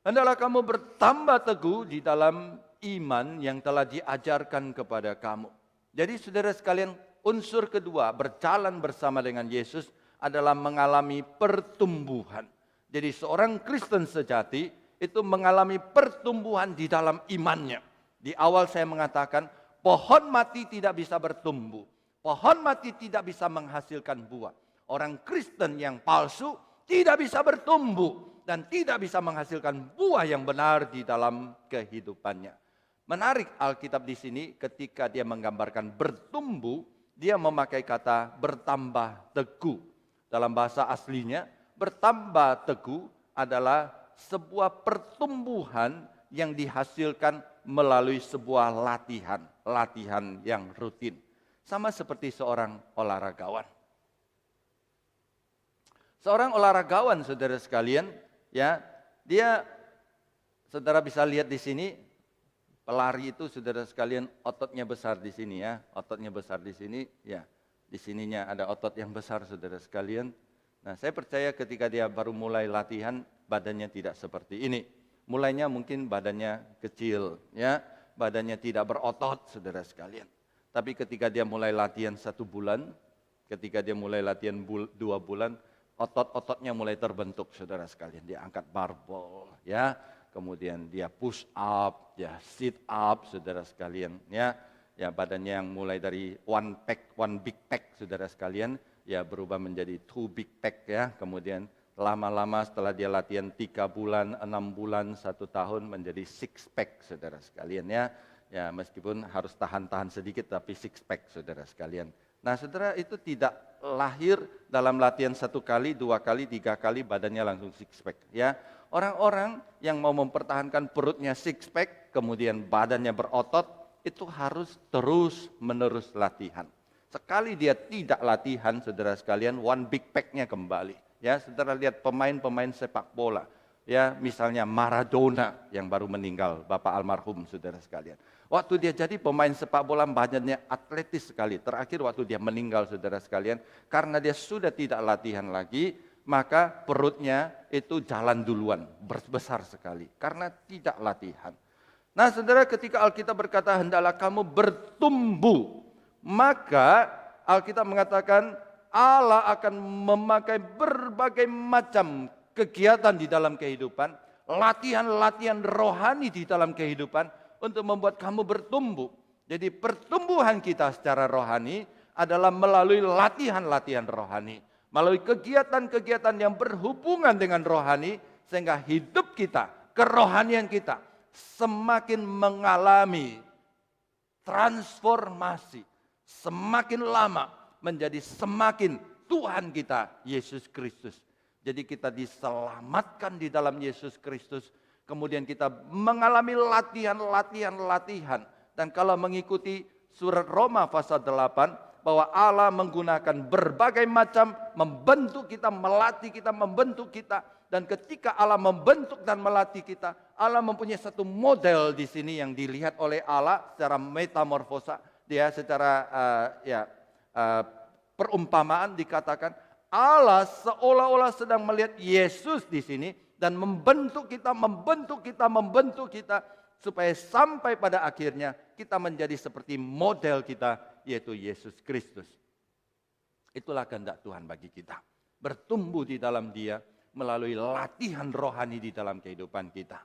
Hendaklah kamu bertambah teguh di dalam iman yang telah diajarkan kepada kamu. Jadi saudara sekalian, unsur kedua berjalan bersama dengan Yesus adalah mengalami pertumbuhan. Jadi seorang Kristen sejati itu mengalami pertumbuhan di dalam imannya. Di awal saya mengatakan pohon mati tidak bisa bertumbuh. Pohon mati tidak bisa menghasilkan buah. Orang Kristen yang palsu tidak bisa bertumbuh dan tidak bisa menghasilkan buah yang benar di dalam kehidupannya. Menarik Alkitab di sini ketika dia menggambarkan bertumbuh, dia memakai kata bertambah teguh. Dalam bahasa aslinya, bertambah teguh adalah sebuah pertumbuhan yang dihasilkan melalui sebuah latihan. latihan yang rutin. Sama seperti seorang olaragawan. Seorang olaragawan, saudara sekalian, ya, saudara bisa lihat di sini, pelari itu saudara sekalian ototnya besar di sini ya, ototnya besar di sini, ya, di sininya ada otot yang besar saudara sekalian. Nah, saya percaya ketika dia baru mulai latihan, badannya tidak seperti ini. Mulainya mungkin badannya kecil, ya, badannya tidak berotot saudara sekalian. Tapi ketika dia mulai latihan 1 bulan, ketika dia mulai latihan 2 bulan, otot-ototnya mulai terbentuk saudara sekalian. Dia angkat barbel, ya, kemudian dia push up, ya, sit up saudara sekalian, ya, badannya yang mulai dari one big pack saudara sekalian, ya berubah menjadi 2 big pack, ya, kemudian lama-lama setelah dia latihan 3 bulan, 6 bulan, 1 tahun menjadi 6 pack saudara sekalian, ya. Ya, meskipun harus tahan-tahan sedikit tapi 6 pack saudara sekalian. Nah, saudara, itu tidak lahir dalam latihan 1 kali, 2 kali, 3 kali badannya langsung 6 pack, ya. Orang-orang yang mau mempertahankan perutnya 6 pack, kemudian badannya berotot, itu harus terus-menerus latihan. Sekali dia tidak latihan, saudara sekalian, 1 big pack-nya kembali. Ya, saudara lihat pemain-pemain sepak bola. Ya, misalnya Maradona yang baru meninggal, Bapak almarhum saudara sekalian. Waktu dia jadi pemain sepak bola badannya atletis sekali. Terakhir waktu dia meninggal saudara sekalian, karena dia sudah tidak latihan lagi, maka perutnya itu jalan duluan, besar sekali karena tidak latihan. Nah, saudara, ketika Alkitab berkata hendaklah kamu bertumbuh, maka Alkitab mengatakan Allah akan memakai berbagai macam kegiatan di dalam kehidupan, latihan-latihan rohani di dalam kehidupan untuk membuat kamu bertumbuh. Jadi pertumbuhan kita secara rohani adalah melalui latihan-latihan rohani, melalui kegiatan-kegiatan yang berhubungan dengan rohani, sehingga hidup kita, kerohanian kita semakin mengalami transformasi, semakin lama menjadi semakin Tuhan kita Yesus Kristus. Jadi kita diselamatkan di dalam Yesus Kristus. Kemudian kita mengalami latihan. Dan kalau mengikuti surat Roma pasal 8, bahwa Allah menggunakan berbagai macam membentuk kita, melatih kita, membentuk kita. Dan ketika Allah membentuk dan melatih kita, Allah mempunyai satu model di sini yang dilihat oleh Allah secara metamorfosa. Dia secara perumpamaan dikatakan, Allah seolah-olah sedang melihat Yesus di sini dan membentuk kita supaya sampai pada akhirnya kita menjadi seperti model kita, yaitu Yesus Kristus. Itulah kehendak Tuhan bagi kita. Bertumbuh di dalam Dia melalui latihan rohani di dalam kehidupan kita.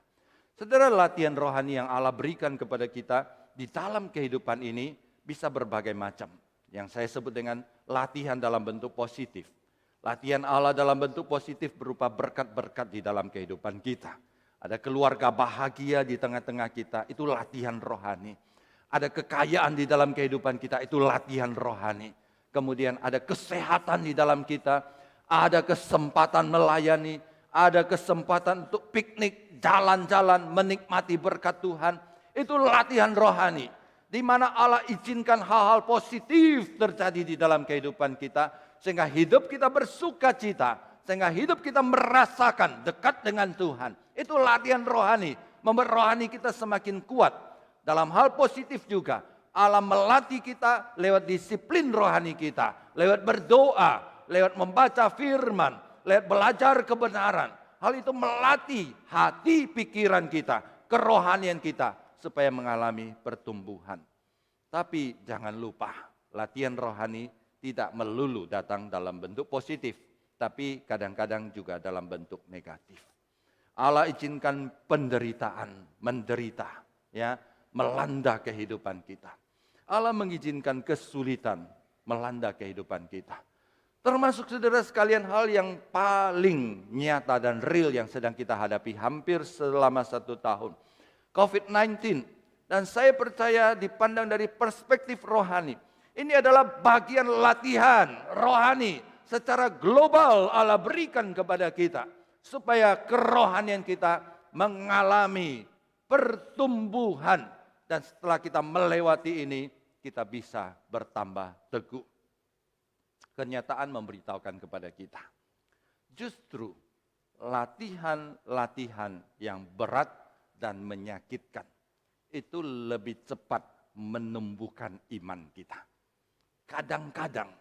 Saudara, latihan rohani yang Allah berikan kepada kita di dalam kehidupan ini bisa berbagai macam. Yang saya sebut dengan latihan dalam bentuk positif. Latihan Allah dalam bentuk positif berupa berkat-berkat di dalam kehidupan kita. Ada keluarga bahagia di tengah-tengah kita, itu latihan rohani. Ada kekayaan di dalam kehidupan kita, itu latihan rohani. Kemudian ada kesehatan di dalam kita, ada kesempatan melayani, ada kesempatan untuk piknik, jalan-jalan, menikmati berkat Tuhan. Itu latihan rohani. Di mana Allah izinkan hal-hal positif terjadi di dalam kehidupan kita, sehingga hidup kita bersuka cita, sehingga hidup kita merasakan dekat dengan Tuhan. Itu latihan rohani, membuat rohani kita semakin kuat. Dalam hal positif juga, Allah melatih kita lewat disiplin rohani kita, lewat berdoa, lewat membaca firman, lewat belajar kebenaran. Hal itu melatih hati pikiran kita, kerohanian kita, supaya mengalami pertumbuhan. Tapi jangan lupa, latihan rohani tidak melulu datang dalam bentuk positif, tapi kadang-kadang juga dalam bentuk negatif. Allah izinkan penderitaan, menderita, ya, melanda kehidupan kita. Allah mengizinkan kesulitan melanda kehidupan kita. Termasuk saudara sekalian hal yang paling nyata dan real yang sedang kita hadapi hampir selama 1 tahun. COVID-19. Dan saya percaya dipandang dari perspektif rohani. Ini adalah bagian latihan rohani secara global Allah berikan kepada kita. Supaya kerohanian kita mengalami pertumbuhan. Dan setelah kita melewati ini, kita bisa bertambah teguh. Kenyataan memberitahukan kepada kita. Justru latihan-latihan yang berat dan menyakitkan itu lebih cepat menumbuhkan iman kita. Kadang-kadang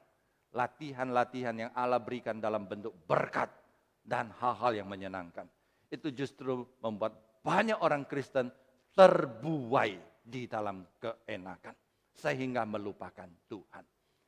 latihan-latihan yang Allah berikan dalam bentuk berkat dan hal-hal yang menyenangkan, itu justru membuat banyak orang Kristen terbuai di dalam keenakan sehingga melupakan Tuhan.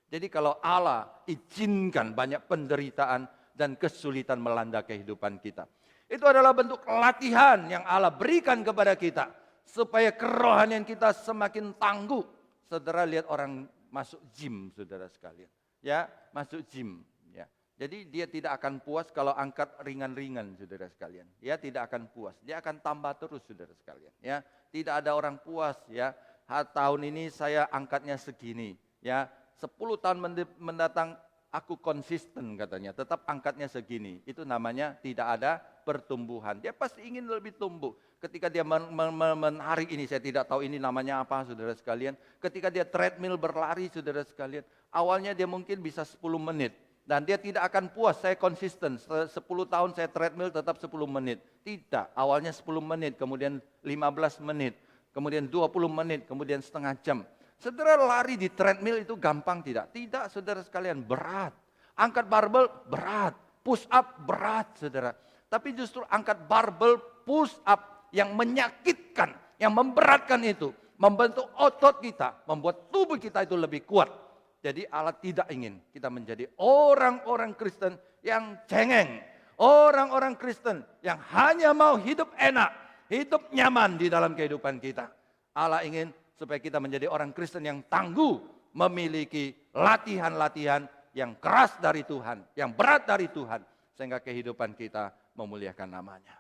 Jadi kalau Allah izinkan banyak penderitaan dan kesulitan melanda kehidupan kita, itu adalah bentuk latihan yang Allah berikan kepada kita supaya kerohanian kita semakin tangguh. Saudara lihat orang masuk gym, saudara sekalian, ya, masuk gym, ya. Jadi dia tidak akan puas kalau angkat ringan-ringan, saudara sekalian. Dia tidak akan puas, dia akan tambah terus, saudara sekalian. Ya, tidak ada orang puas, ya. Tahun ini saya angkatnya segini, ya. 10 tahun mendatang aku konsisten katanya, tetap angkatnya segini. Itu namanya tidak ada pertumbuhan. Dia pasti ingin lebih tumbuh. Ketika dia hari ini saya tidak tahu ini namanya apa, saudara sekalian. Ketika dia treadmill berlari, saudara sekalian. Awalnya dia mungkin bisa 10 menit. Dan dia tidak akan puas, saya konsisten, 10 tahun saya treadmill tetap 10 menit. Tidak, awalnya 10 menit, kemudian 15 menit, kemudian 20 menit, kemudian setengah jam. Saudara lari di treadmill itu gampang tidak? Tidak, saudara sekalian, berat. Angkat barbel berat, push up berat, saudara. Tapi justru angkat barbel, push up yang menyakitkan, yang memberatkan itu, membentuk otot kita, membuat tubuh kita itu lebih kuat. Jadi Allah tidak ingin kita menjadi orang-orang Kristen yang cengeng. Orang-orang Kristen yang hanya mau hidup enak, hidup nyaman di dalam kehidupan kita. Allah ingin supaya kita menjadi orang Kristen yang tangguh, memiliki latihan-latihan yang keras dari Tuhan, yang berat dari Tuhan. Sehingga kehidupan kita memuliakan namanya.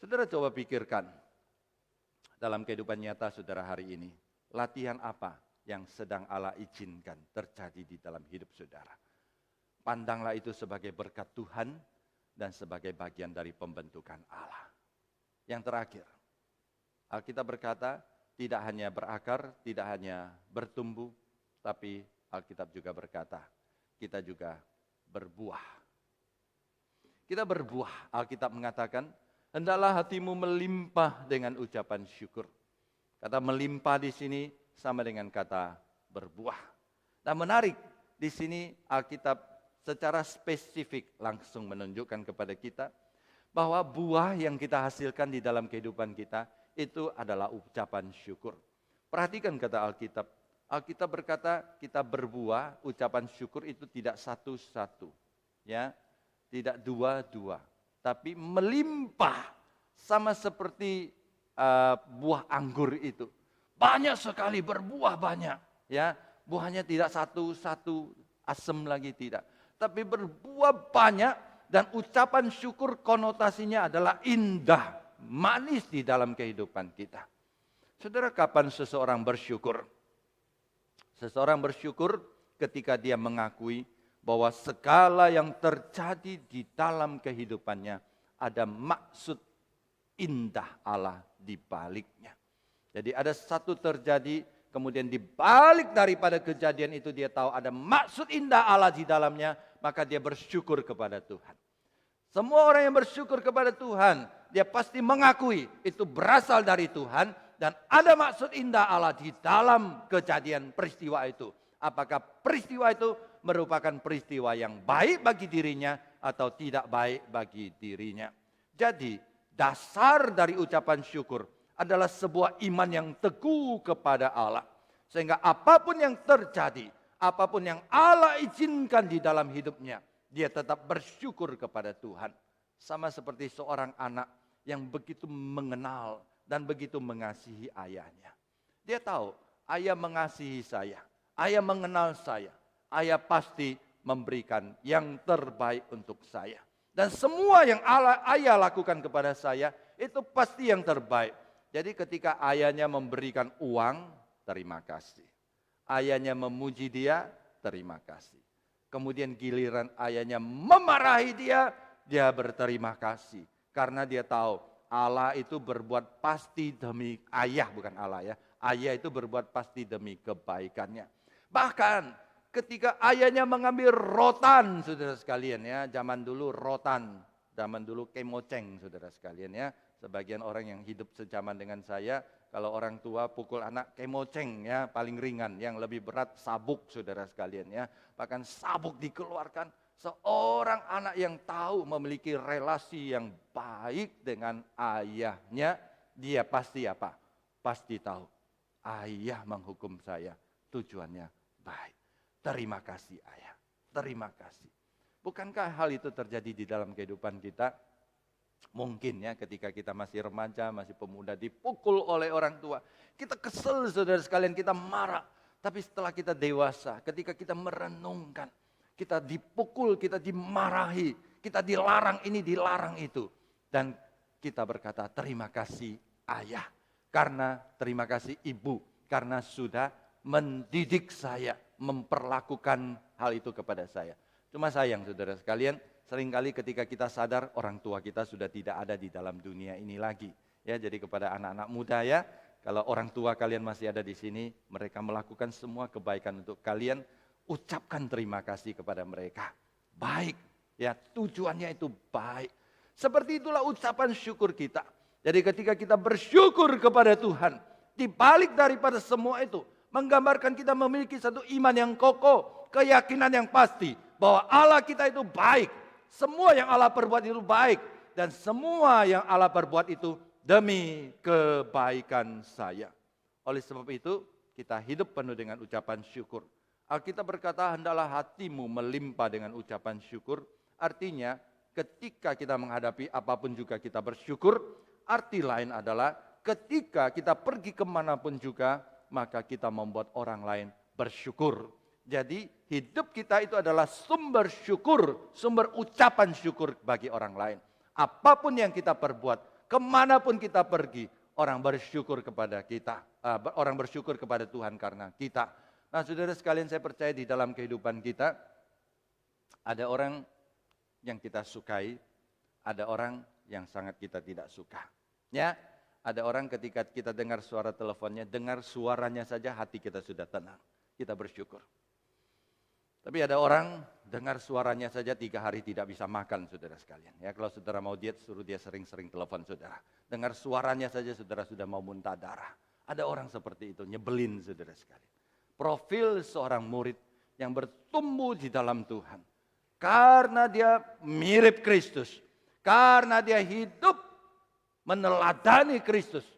Saudara coba pikirkan, dalam kehidupan nyata saudara hari ini, latihan apa yang sedang Allah izinkan terjadi di dalam hidup saudara. Pandanglah itu sebagai berkat Tuhan dan sebagai bagian dari pembentukan Allah. Yang terakhir, Alkitab berkata tidak hanya berakar, tidak hanya bertumbuh, tapi Alkitab juga berkata kita juga berbuah. Kita berbuah, Alkitab mengatakan, hendaklah hatimu melimpah dengan ucapan syukur. Kata melimpah di sini sama dengan kata berbuah. Nah menarik, di sini Alkitab secara spesifik langsung menunjukkan kepada kita bahwa buah yang kita hasilkan di dalam kehidupan kita itu adalah ucapan syukur. Perhatikan kata Alkitab. Alkitab berkata kita berbuah, ucapan syukur itu tidak satu-satu, ya, tidak dua-dua, tapi melimpah sama seperti buah anggur itu. Banyak sekali berbuah banyak, ya. Buahnya tidak satu-satu asam lagi tidak, tapi berbuah banyak dan ucapan syukur konotasinya adalah indah, manis di dalam kehidupan kita. Saudara, kapan seseorang bersyukur? Seseorang bersyukur ketika dia mengakui bahwa segala yang terjadi di dalam kehidupannya ada maksud indah Allah di baliknya. Jadi ada satu terjadi, kemudian di balik daripada kejadian itu dia tahu ada maksud indah Allah di dalamnya, maka dia bersyukur kepada Tuhan. Semua orang yang bersyukur kepada Tuhan, dia pasti mengakui itu berasal dari Tuhan dan ada maksud indah Allah di dalam kejadian peristiwa itu. Apakah peristiwa itu merupakan peristiwa yang baik bagi dirinya atau tidak baik bagi dirinya. Jadi dasar dari ucapan syukur adalah sebuah iman yang teguh kepada Allah. Sehingga apapun yang terjadi, apapun yang Allah izinkan di dalam hidupnya, dia tetap bersyukur kepada Tuhan. Sama seperti seorang anak yang begitu mengenal dan begitu mengasihi ayahnya. Dia tahu, ayah mengasihi saya, ayah mengenal saya, ayah pasti memberikan yang terbaik untuk saya. Dan semua yang ayah lakukan kepada saya, itu pasti yang terbaik. Jadi ketika ayahnya memberikan uang, terima kasih. Ayahnya memuji dia, terima kasih. Kemudian giliran ayahnya memarahi dia, dia berterima kasih. Karena dia tahu Allah itu berbuat pasti demi ayah, bukan Allah ya. Ayah itu berbuat pasti demi kebaikannya. Bahkan ketika ayahnya mengambil rotan, saudara sekalian ya. Zaman dulu rotan, zaman dulu kemoceng, saudara sekalian ya. Sebagian orang yang hidup sejaman dengan saya, kalau orang tua pukul anak kemoceng ya, paling ringan. Yang lebih berat sabuk, saudara sekalian ya. Bahkan sabuk dikeluarkan. Seorang anak yang tahu memiliki relasi yang baik dengan ayahnya, dia pasti apa? Pasti tahu, ayah menghukum saya, tujuannya baik. Terima kasih ayah, terima kasih. Bukankah hal itu terjadi di dalam kehidupan kita? Mungkin ya ketika kita masih remaja, masih pemuda, dipukul oleh orang tua. Kita kesel saudara sekalian, kita marah. Tapi setelah kita dewasa, ketika kita merenungkan, kita dipukul, kita dimarahi, kita dilarang ini, dilarang itu. Dan kita berkata, terima kasih ayah. Karena terima kasih ibu, karena sudah mendidik saya, memperlakukan hal itu kepada saya. Cuma sayang saudara sekalian, seringkali ketika kita sadar orang tua kita sudah tidak ada di dalam dunia ini lagi. Ya, jadi kepada anak-anak muda ya, kalau orang tua kalian masih ada di sini, mereka melakukan semua kebaikan untuk kalian, ucapkan terima kasih kepada mereka. Baik, ya tujuannya itu baik. Seperti itulah ucapan syukur kita. Jadi ketika kita bersyukur kepada Tuhan, dibalik daripada semua itu, menggambarkan kita memiliki satu iman yang kokoh, keyakinan yang pasti, bahwa Allah kita itu baik. Semua yang Allah perbuat itu baik. Dan semua yang Allah perbuat itu demi kebaikan saya. Oleh sebab itu, kita hidup penuh dengan ucapan syukur. Alkitab berkata, hendaklah hatimu melimpah dengan ucapan syukur. Artinya, ketika kita menghadapi apapun juga kita bersyukur. Arti lain adalah, ketika kita pergi kemanapun juga, maka kita membuat orang lain bersyukur. Jadi, hidup kita itu adalah sumber syukur, sumber ucapan syukur bagi orang lain. Apapun yang kita perbuat, kemanapun kita pergi, orang bersyukur kepada kita. Orang bersyukur kepada Tuhan karena kita. Nah saudara sekalian, saya percaya di dalam kehidupan kita, ada orang yang kita sukai, ada orang yang sangat kita tidak suka. Ya, ada orang ketika kita dengar suara teleponnya, dengar suaranya saja hati kita sudah tenang, kita bersyukur. Tapi ada orang dengar suaranya saja 3 hari tidak bisa makan, saudara sekalian. Ya, kalau saudara mau diet, suruh dia sering-sering telepon saudara. Dengar suaranya saja saudara sudah mau muntah darah. Ada orang seperti itu, nyebelin saudara sekalian. Profil seorang murid yang bertumbuh di dalam Tuhan. Karena dia mirip Kristus. Karena dia hidup meneladani Kristus.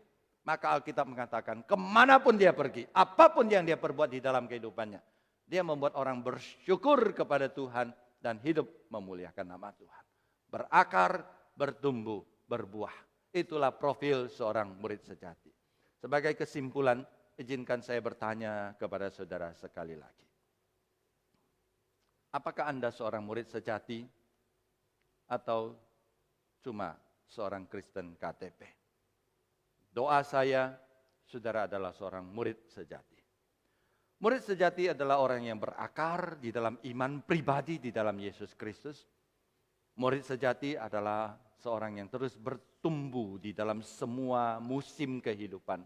Maka Alkitab mengatakan, kemanapun dia pergi, apapun yang dia perbuat di dalam kehidupannya, dia membuat orang bersyukur kepada Tuhan dan hidup memuliakan nama Tuhan. Berakar, bertumbuh, berbuah. Itulah profil seorang murid sejati. Sebagai kesimpulan, izinkan saya bertanya kepada saudara sekali lagi. Apakah Anda seorang murid sejati atau cuma seorang Kristen KTP? Doa saya, saudara adalah seorang murid sejati. Murid sejati adalah orang yang berakar di dalam iman pribadi di dalam Yesus Kristus. Murid sejati adalah seorang yang terus bertumbuh di dalam semua musim kehidupan.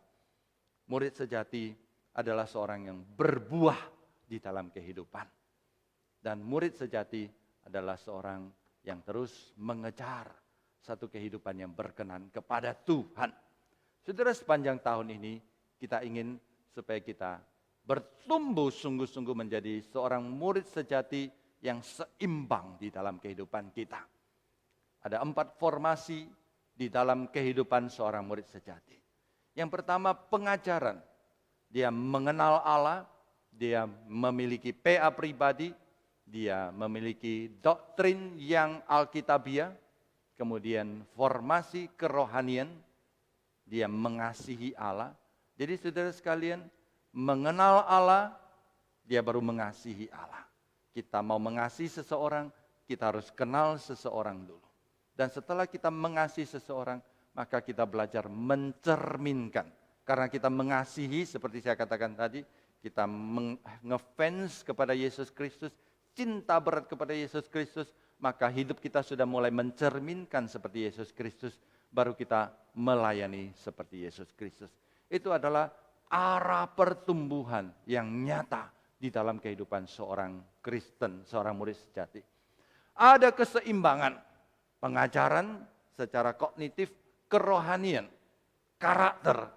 Murid sejati adalah seorang yang berbuah di dalam kehidupan. Dan murid sejati adalah seorang yang terus mengejar satu kehidupan yang berkenan kepada Tuhan. Saudara, sepanjang tahun ini kita ingin supaya kita bertumbuh sungguh-sungguh menjadi seorang murid sejati yang seimbang di dalam kehidupan kita. Ada 4 formasi di dalam kehidupan seorang murid sejati. Yang pertama, pengajaran. Dia mengenal Allah, dia memiliki PA pribadi, dia memiliki doktrin yang alkitabiah, kemudian formasi kerohanian, dia mengasihi Allah. Jadi saudara sekalian, mengenal Allah, dia baru mengasihi Allah. Kita mau mengasihi seseorang, kita harus kenal seseorang dulu. Dan setelah kita mengasihi seseorang, maka kita belajar mencerminkan. Karena kita mengasihi, seperti saya katakan tadi, kita ngefans kepada Yesus Kristus, cinta berat kepada Yesus Kristus, maka hidup kita sudah mulai mencerminkan seperti Yesus Kristus, baru kita melayani seperti Yesus Kristus. Itu adalah arah pertumbuhan yang nyata di dalam kehidupan seorang Kristen, seorang murid sejati. Ada keseimbangan pengajaran secara kognitif, kerohanian, karakter,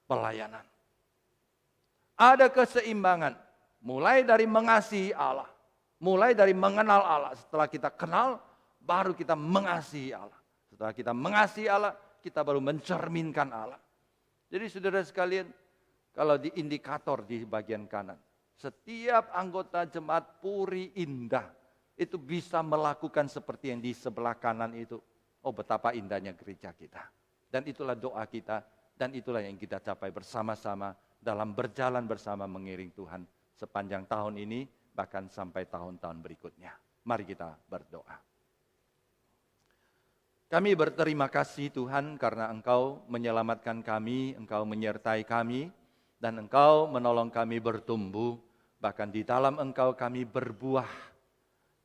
pelayanan. Ada keseimbangan mulai dari mengasihi Allah, mulai dari mengenal Allah. Setelah kita kenal, baru kita mengasihi Allah. Setelah kita mengasihi Allah, kita baru mencerminkan Allah. Jadi saudara sekalian, kalau di indikator di bagian kanan, setiap anggota jemaat Puri Indah itu bisa melakukan seperti yang di sebelah kanan itu. Oh, betapa indahnya gereja kita. Dan itulah doa kita, dan itulah yang kita capai bersama-sama dalam berjalan bersama mengiring Tuhan sepanjang tahun ini, bahkan sampai tahun-tahun berikutnya. Mari kita berdoa. Kami berterima kasih Tuhan karena Engkau menyelamatkan kami, Engkau menyertai kami, dan Engkau menolong kami bertumbuh, bahkan di dalam Engkau kami berbuah.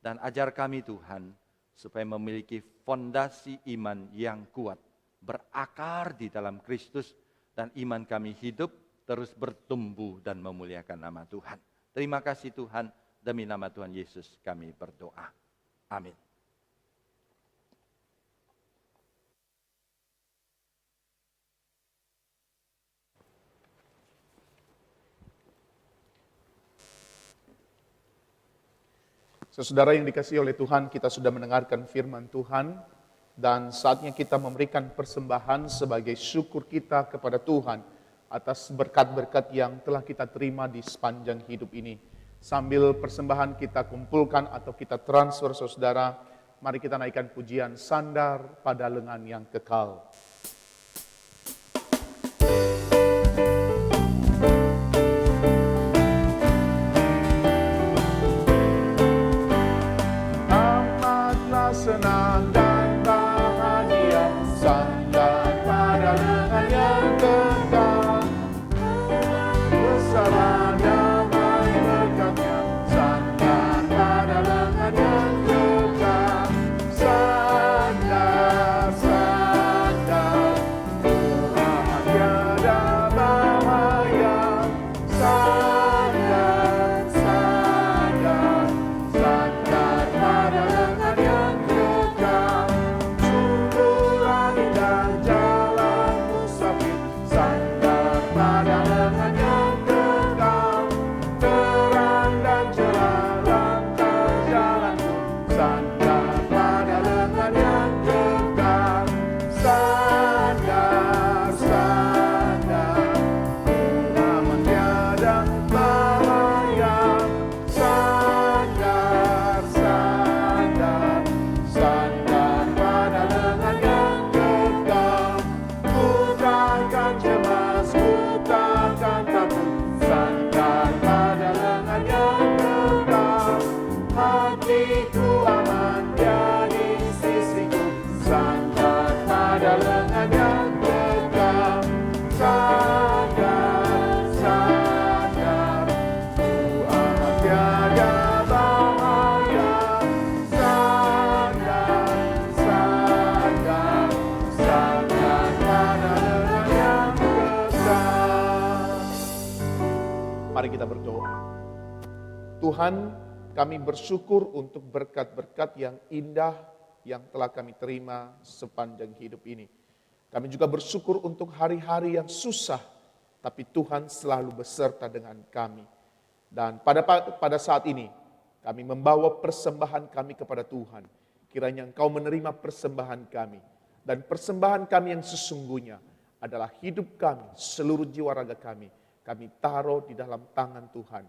Dan ajar kami Tuhan, supaya memiliki fondasi iman yang kuat, berakar di dalam Kristus, dan iman kami hidup, terus bertumbuh dan memuliakan nama Tuhan. Terima kasih Tuhan, demi nama Tuhan Yesus kami berdoa. Amin. Saudara yang dikasihi oleh Tuhan, kita sudah mendengarkan firman Tuhan dan saatnya kita memberikan persembahan sebagai syukur kita kepada Tuhan atas berkat-berkat yang telah kita terima di sepanjang hidup ini. Sambil persembahan kita kumpulkan atau kita transfer saudara, mari kita naikkan pujian Sandar pada Lengan yang Kekal. Senang dan bahagia, sandar pada lengan yang kekal. Bersama damai berkatnya, sandar pada lengan yang kekal. Sandar, sandar, Tuhan tiada bahaya. Sandar, sandar, sandar pada lengan yang Mari kita berdoa. Tuhan, kami bersyukur untuk berkat-berkat yang indah yang telah kami terima sepanjang hidup ini. Kami juga bersyukur untuk hari-hari yang susah, tapi Tuhan selalu beserta dengan kami. Dan pada saat ini, kami membawa persembahan kami kepada Tuhan. Kiranya Engkau menerima persembahan kami. Dan persembahan kami yang sesungguhnya adalah hidup kami, seluruh jiwa raga kami. Kami taruh di dalam tangan Tuhan.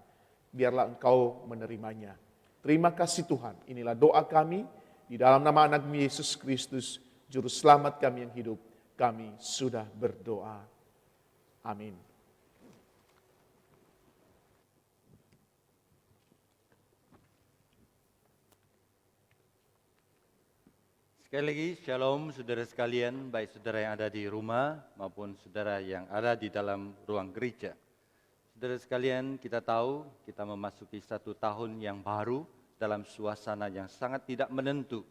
Biarlah Engkau menerimanya. Terima kasih Tuhan. Inilah doa kami. Di dalam nama anak-Mu Yesus Kristus, Juru Selamat kami yang hidup. Kami sudah berdoa. Amin. Sekali lagi, shalom saudara sekalian, baik saudara yang ada di rumah maupun saudara yang ada di dalam ruang gereja. Saudara sekalian, kita tahu kita memasuki satu tahun yang baru dalam suasana yang sangat tidak menentu.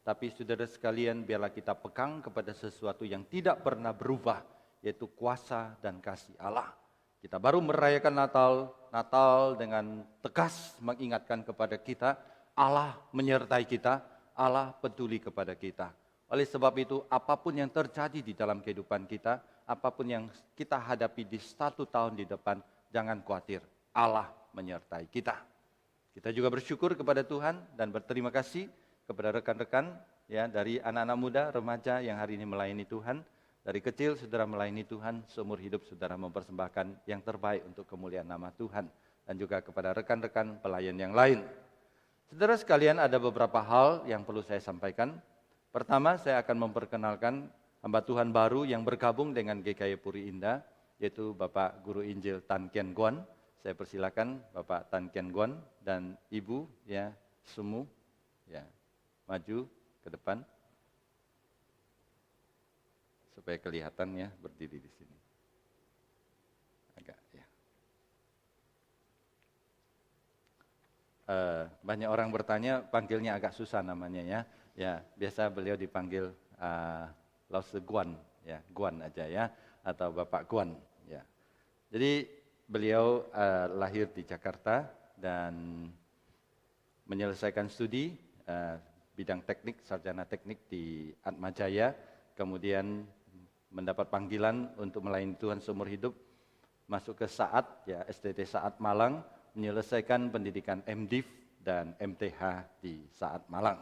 Tapi saudara sekalian, biarlah kita pegang kepada sesuatu yang tidak pernah berubah, yaitu kuasa dan kasih Allah. Kita baru merayakan Natal dengan tegas mengingatkan kepada kita, Allah menyertai kita, Allah peduli kepada kita. Oleh sebab itu, apapun yang terjadi di dalam kehidupan kita, apapun yang kita hadapi di 1 tahun di depan, jangan khawatir, Allah menyertai kita. Kita juga bersyukur kepada Tuhan dan berterima kasih kepada rekan-rekan ya dari anak-anak muda, remaja yang hari ini melayani Tuhan. Dari kecil saudara melayani Tuhan, seumur hidup saudara mempersembahkan yang terbaik untuk kemuliaan nama Tuhan. Dan juga kepada rekan-rekan pelayan yang lain. Saudara sekalian, ada beberapa hal yang perlu saya sampaikan. Pertama, saya akan memperkenalkan hamba Tuhan baru yang bergabung dengan GKI Puri Indah, yaitu Bapak Guru Injil Tan Kian Guan. Saya persilakan Bapak Tan Kian Guan dan Ibu ya Sumu ya maju ke depan supaya kelihatan ya berdiri di sini. Agak ya. Banyak orang bertanya, panggilnya agak susah namanya ya. Ya, biasa beliau dipanggil Lause Guan ya, Guan aja ya, atau Bapak Guan ya. Jadi beliau lahir di Jakarta dan menyelesaikan studi bidang teknik, sarjana teknik di Atmajaya, kemudian mendapat panggilan untuk melayani Tuhan seumur hidup, masuk ke SAAT, ya STT SAAT Malang, menyelesaikan pendidikan MDiv dan MTH di SAAT Malang.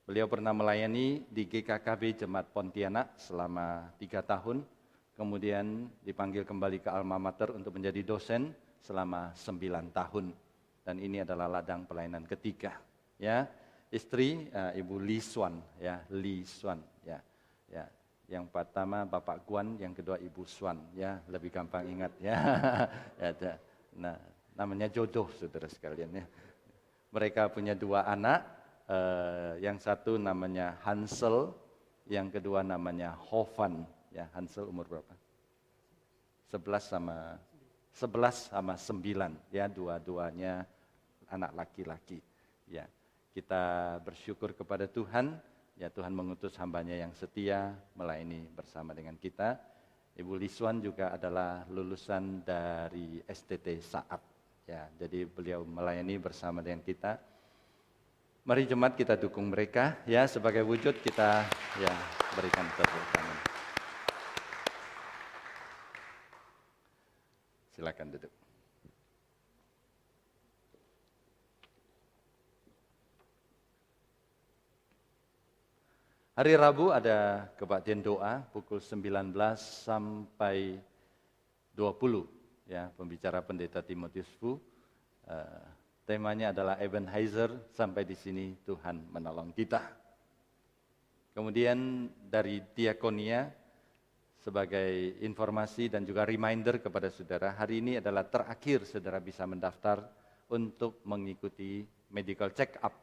Beliau pernah melayani di GKKB Jemaat Pontianak selama 3 tahun, kemudian dipanggil kembali ke Alma Mater untuk menjadi dosen selama 9 tahun. Dan ini adalah ladang pelayanan ketiga. Ya, istri Ibu Li Suan, ya Li Suan, ya. Yang pertama Bapak Guan, yang kedua Ibu Suan, ya lebih gampang ingat ya. Ya, nah, namanya jodoh saudara sekalian ya. Mereka punya 2 anak, yang satu namanya Hansel, yang kedua namanya Hovan. Ya, Hansel umur berapa? 11 sama 9, ya dua-duanya anak laki-laki. Ya, kita bersyukur kepada Tuhan. Ya, Tuhan mengutus hambanya yang setia melayani bersama dengan kita. Ibu Liswan juga adalah lulusan dari STT SAAT. Ya, jadi beliau melayani bersama dengan kita. Mari jemaat kita dukung mereka. Ya, sebagai wujud kita ya berikan tepuk tangan. Silakan duduk. Hari Rabu ada kebaktian doa pukul 19 sampai 20. Ya, pembicara Pendeta Timotius Fu. Temanya adalah Ebenezer, sampai di sini Tuhan menolong kita. Kemudian dari Diakonia, sebagai informasi dan juga reminder kepada saudara, hari ini adalah terakhir saudara bisa mendaftar untuk mengikuti medical check up.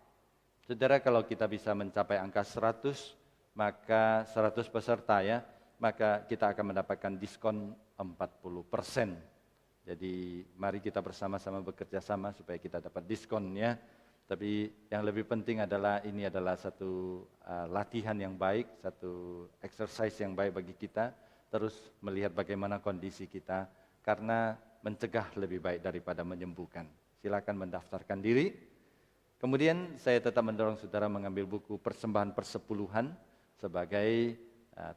Saudara, kalau kita bisa mencapai angka 100, maka 100 peserta ya, maka kita akan mendapatkan diskon 40%. Jadi mari kita bersama-sama bekerja sama supaya kita dapat diskon ya. Tapi yang lebih penting adalah ini adalah satu latihan yang baik, satu exercise yang baik bagi kita, terus melihat bagaimana kondisi kita, karena mencegah lebih baik daripada menyembuhkan. Silakan mendaftarkan diri. Kemudian saya tetap mendorong saudara mengambil buku persembahan persepuluhan sebagai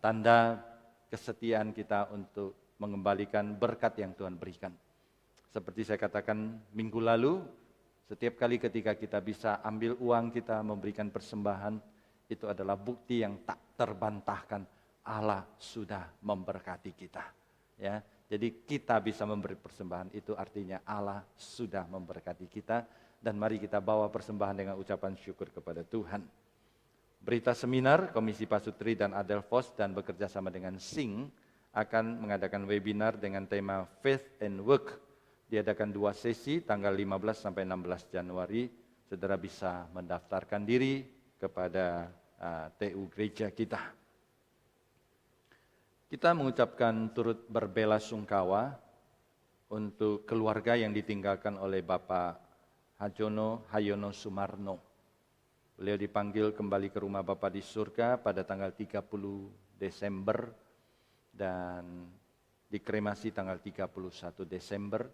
tanda kesetiaan kita untuk mengembalikan berkat yang Tuhan berikan. Seperti saya katakan minggu lalu, setiap kali ketika kita bisa ambil uang kita memberikan persembahan, itu adalah bukti yang tak terbantahkan Allah sudah memberkati kita. Ya, jadi kita bisa memberi persembahan itu artinya Allah sudah memberkati kita, dan mari kita bawa persembahan dengan ucapan syukur kepada Tuhan. Berita seminar, Komisi Pasutri dan Adelphos dan bekerja sama dengan Sing akan mengadakan webinar dengan tema Faith and Work. Diadakan 2 sesi tanggal 15 sampai 16 Januari. Saudara bisa mendaftarkan diri kepada TU gereja kita. Kita mengucapkan turut berbelasungkawa untuk keluarga yang ditinggalkan oleh Bapak Hayono Sumarno. Beliau dipanggil kembali ke rumah Bapa di surga pada tanggal 30 Desember dan dikremasi tanggal 31 Desember.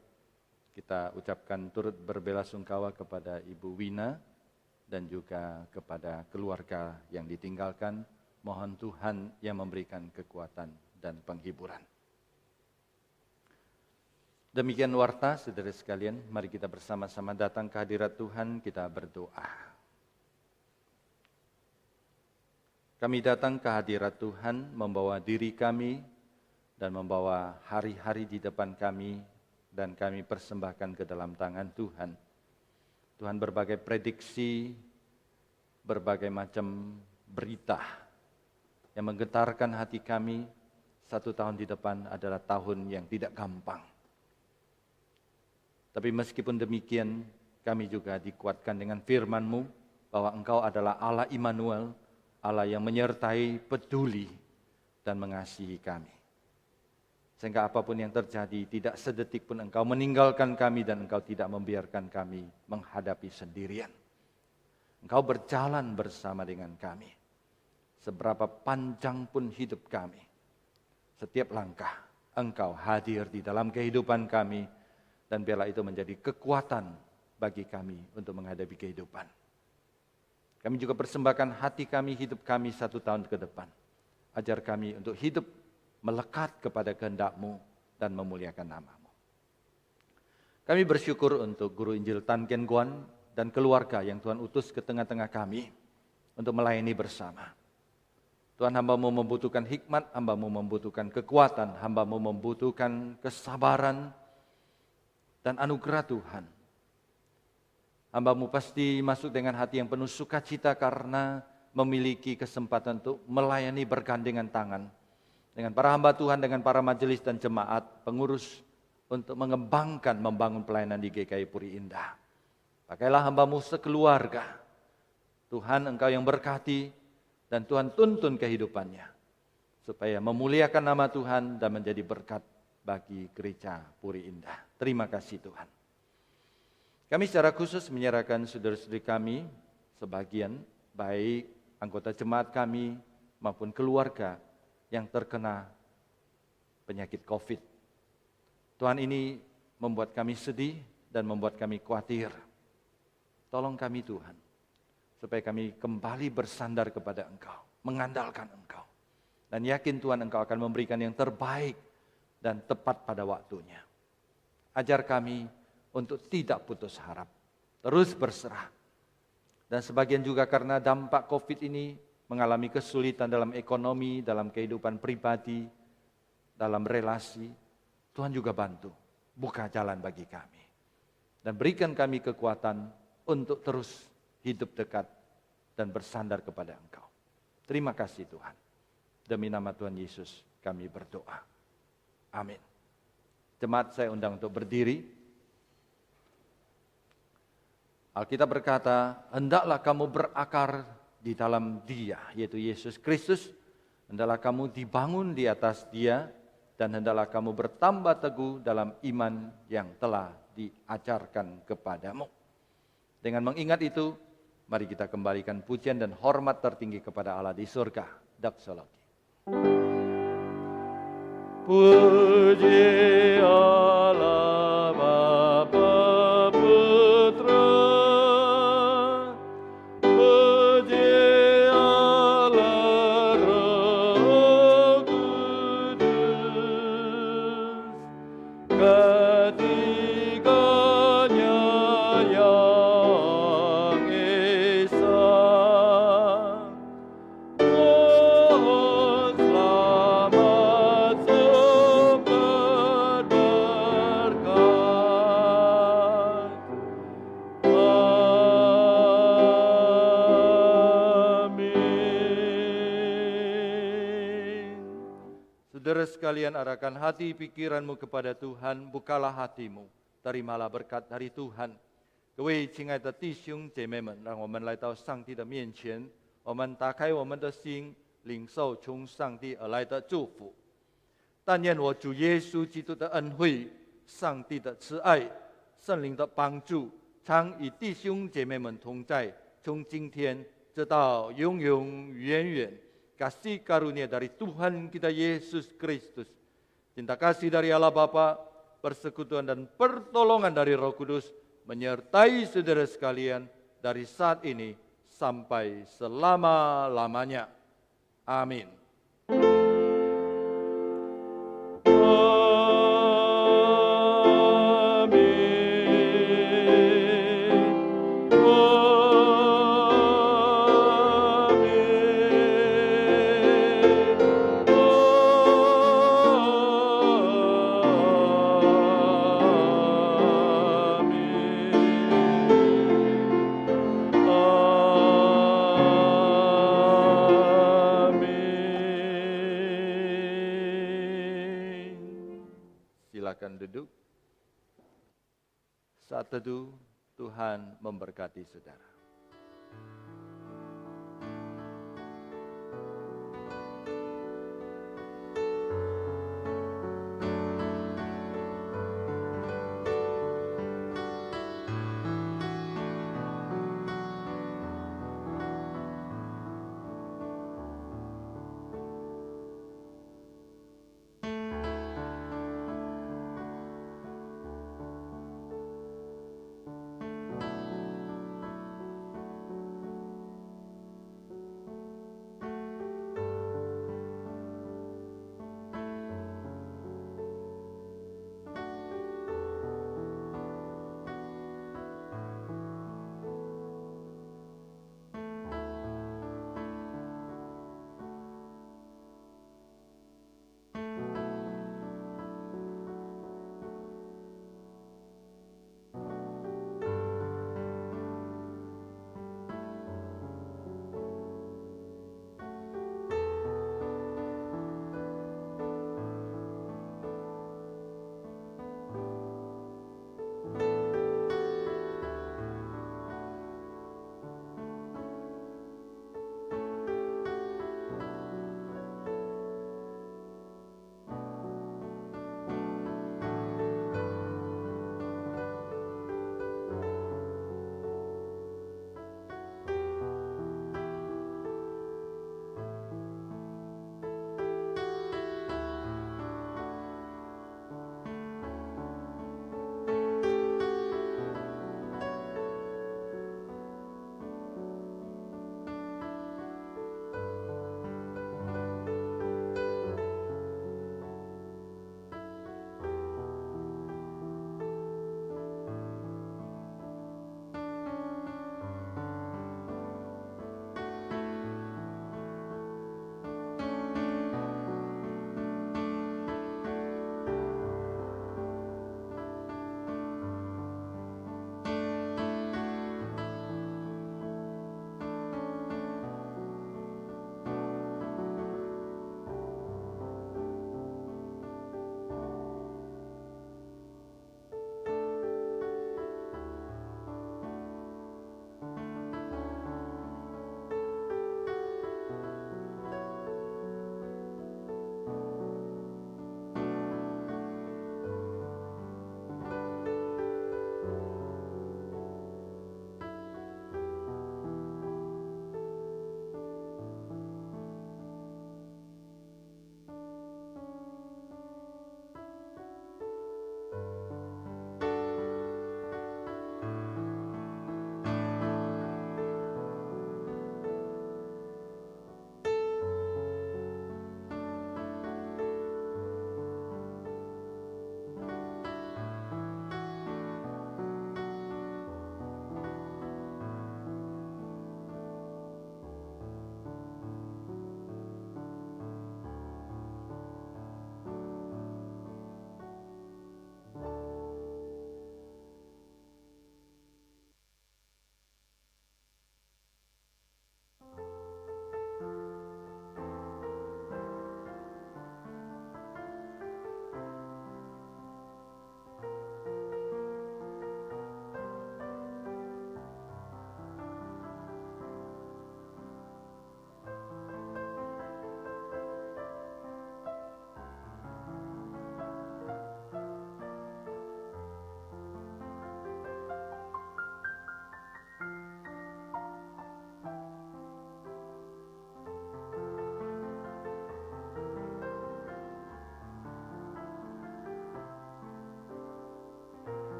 Kita ucapkan turut berbelasungkawa kepada Ibu Wina dan juga kepada keluarga yang ditinggalkan. Mohon Tuhan yang memberikan kekuatan dan penghiburan. Demikian warta, saudara sekalian, mari kita bersama-sama datang ke hadirat Tuhan, kita berdoa. Kami datang ke hadirat Tuhan, membawa diri kami dan membawa hari-hari di depan kami, dan kami persembahkan ke dalam tangan Tuhan. Tuhan, berbagai prediksi, berbagai macam berita yang menggetarkan hati kami, 1 tahun di depan adalah tahun yang tidak gampang. Tapi meskipun demikian, kami juga dikuatkan dengan firman-Mu bahwa Engkau adalah Allah Immanuel, Allah yang menyertai, peduli, dan mengasihi kami. Sehingga apapun yang terjadi, tidak sedetik pun Engkau meninggalkan kami dan Engkau tidak membiarkan kami menghadapi sendirian. Engkau berjalan bersama dengan kami. Seberapa panjang pun hidup kami, setiap langkah Engkau hadir di dalam kehidupan kami, dan biarlah itu menjadi kekuatan bagi kami untuk menghadapi kehidupan. Kami juga persembahkan hati kami, hidup kami 1 tahun ke depan. Ajar kami untuk hidup melekat kepada kehendak-Mu dan memuliakan nama-Mu. Kami bersyukur untuk Guru Injil Tan Ken Guan dan keluarga yang Tuhan utus ke tengah-tengah kami untuk melayani bersama. Tuhan, hamba-Mu membutuhkan hikmat, hamba-Mu membutuhkan kekuatan, hamba-Mu membutuhkan kesabaran dan anugerah Tuhan. Hamba-Mu pasti masuk dengan hati yang penuh sukacita karena memiliki kesempatan untuk melayani bergandengan tangan dengan para hamba Tuhan, dengan para majelis dan jemaat, pengurus untuk mengembangkan, membangun pelayanan di GKI Puri Indah. Pakailah hamba-Mu sekeluarga. Tuhan, Engkau yang berkati dan Tuhan tuntun kehidupannya supaya memuliakan nama Tuhan dan menjadi berkat bagi gereja Puri Indah. Terima kasih Tuhan. Kami secara khusus menyerahkan saudara-saudari kami, sebagian baik anggota jemaat kami maupun keluarga yang terkena penyakit COVID. Tuhan, ini membuat kami sedih dan membuat kami khawatir. Tolong kami Tuhan, supaya kami kembali bersandar kepada Engkau, mengandalkan Engkau. Dan yakin Tuhan Engkau akan memberikan yang terbaik dan tepat pada waktunya. Ajar kami untuk tidak putus harap, terus berserah. Dan sebagian juga karena dampak COVID ini mengalami kesulitan dalam ekonomi, dalam kehidupan pribadi, dalam relasi. Tuhan juga bantu, buka jalan bagi kami. Dan berikan kami kekuatan untuk terus hidup dekat dan bersandar kepada Engkau. Terima kasih Tuhan. Demi nama Tuhan Yesus kami berdoa. Amin. Jemaat, saya undang untuk berdiri. Alkitab berkata, hendaklah kamu berakar di dalam Dia, yaitu Yesus Kristus. Hendaklah kamu dibangun di atas Dia, dan hendaklah kamu bertambah teguh dalam iman yang telah diajarkan kepadamu. Dengan mengingat itu, mari kita kembalikan pujian dan hormat tertinggi kepada Allah di surga. Daksalaki. Puji Allah Bapa Putra, puji Allah Roh Kudus, ketiganya yang esa. Saudara sekalian, arahkan hati pikiranmu kepada Tuhan, bukalah hatimu, terimalah berkat dari Tuhan. 各位亲爱的弟兄姐妹们，让我们来到上帝的面前，我们打开我们的心，领受从上帝而来的祝福。但愿我主耶稣基督的恩惠、上帝的慈爱、圣灵的帮助，常与弟兄姐妹们同在，从今天直到永永远远。Kasih karunia dari Tuhan kita Yesus Kristus, cinta kasih dari Allah Bapa, persekutuan dan pertolongan dari Roh Kudus menyertai saudara sekalian dari saat ini sampai selama-lamanya. Amin. Silakan duduk. Saat teduh, Tuhan memberkati saudara.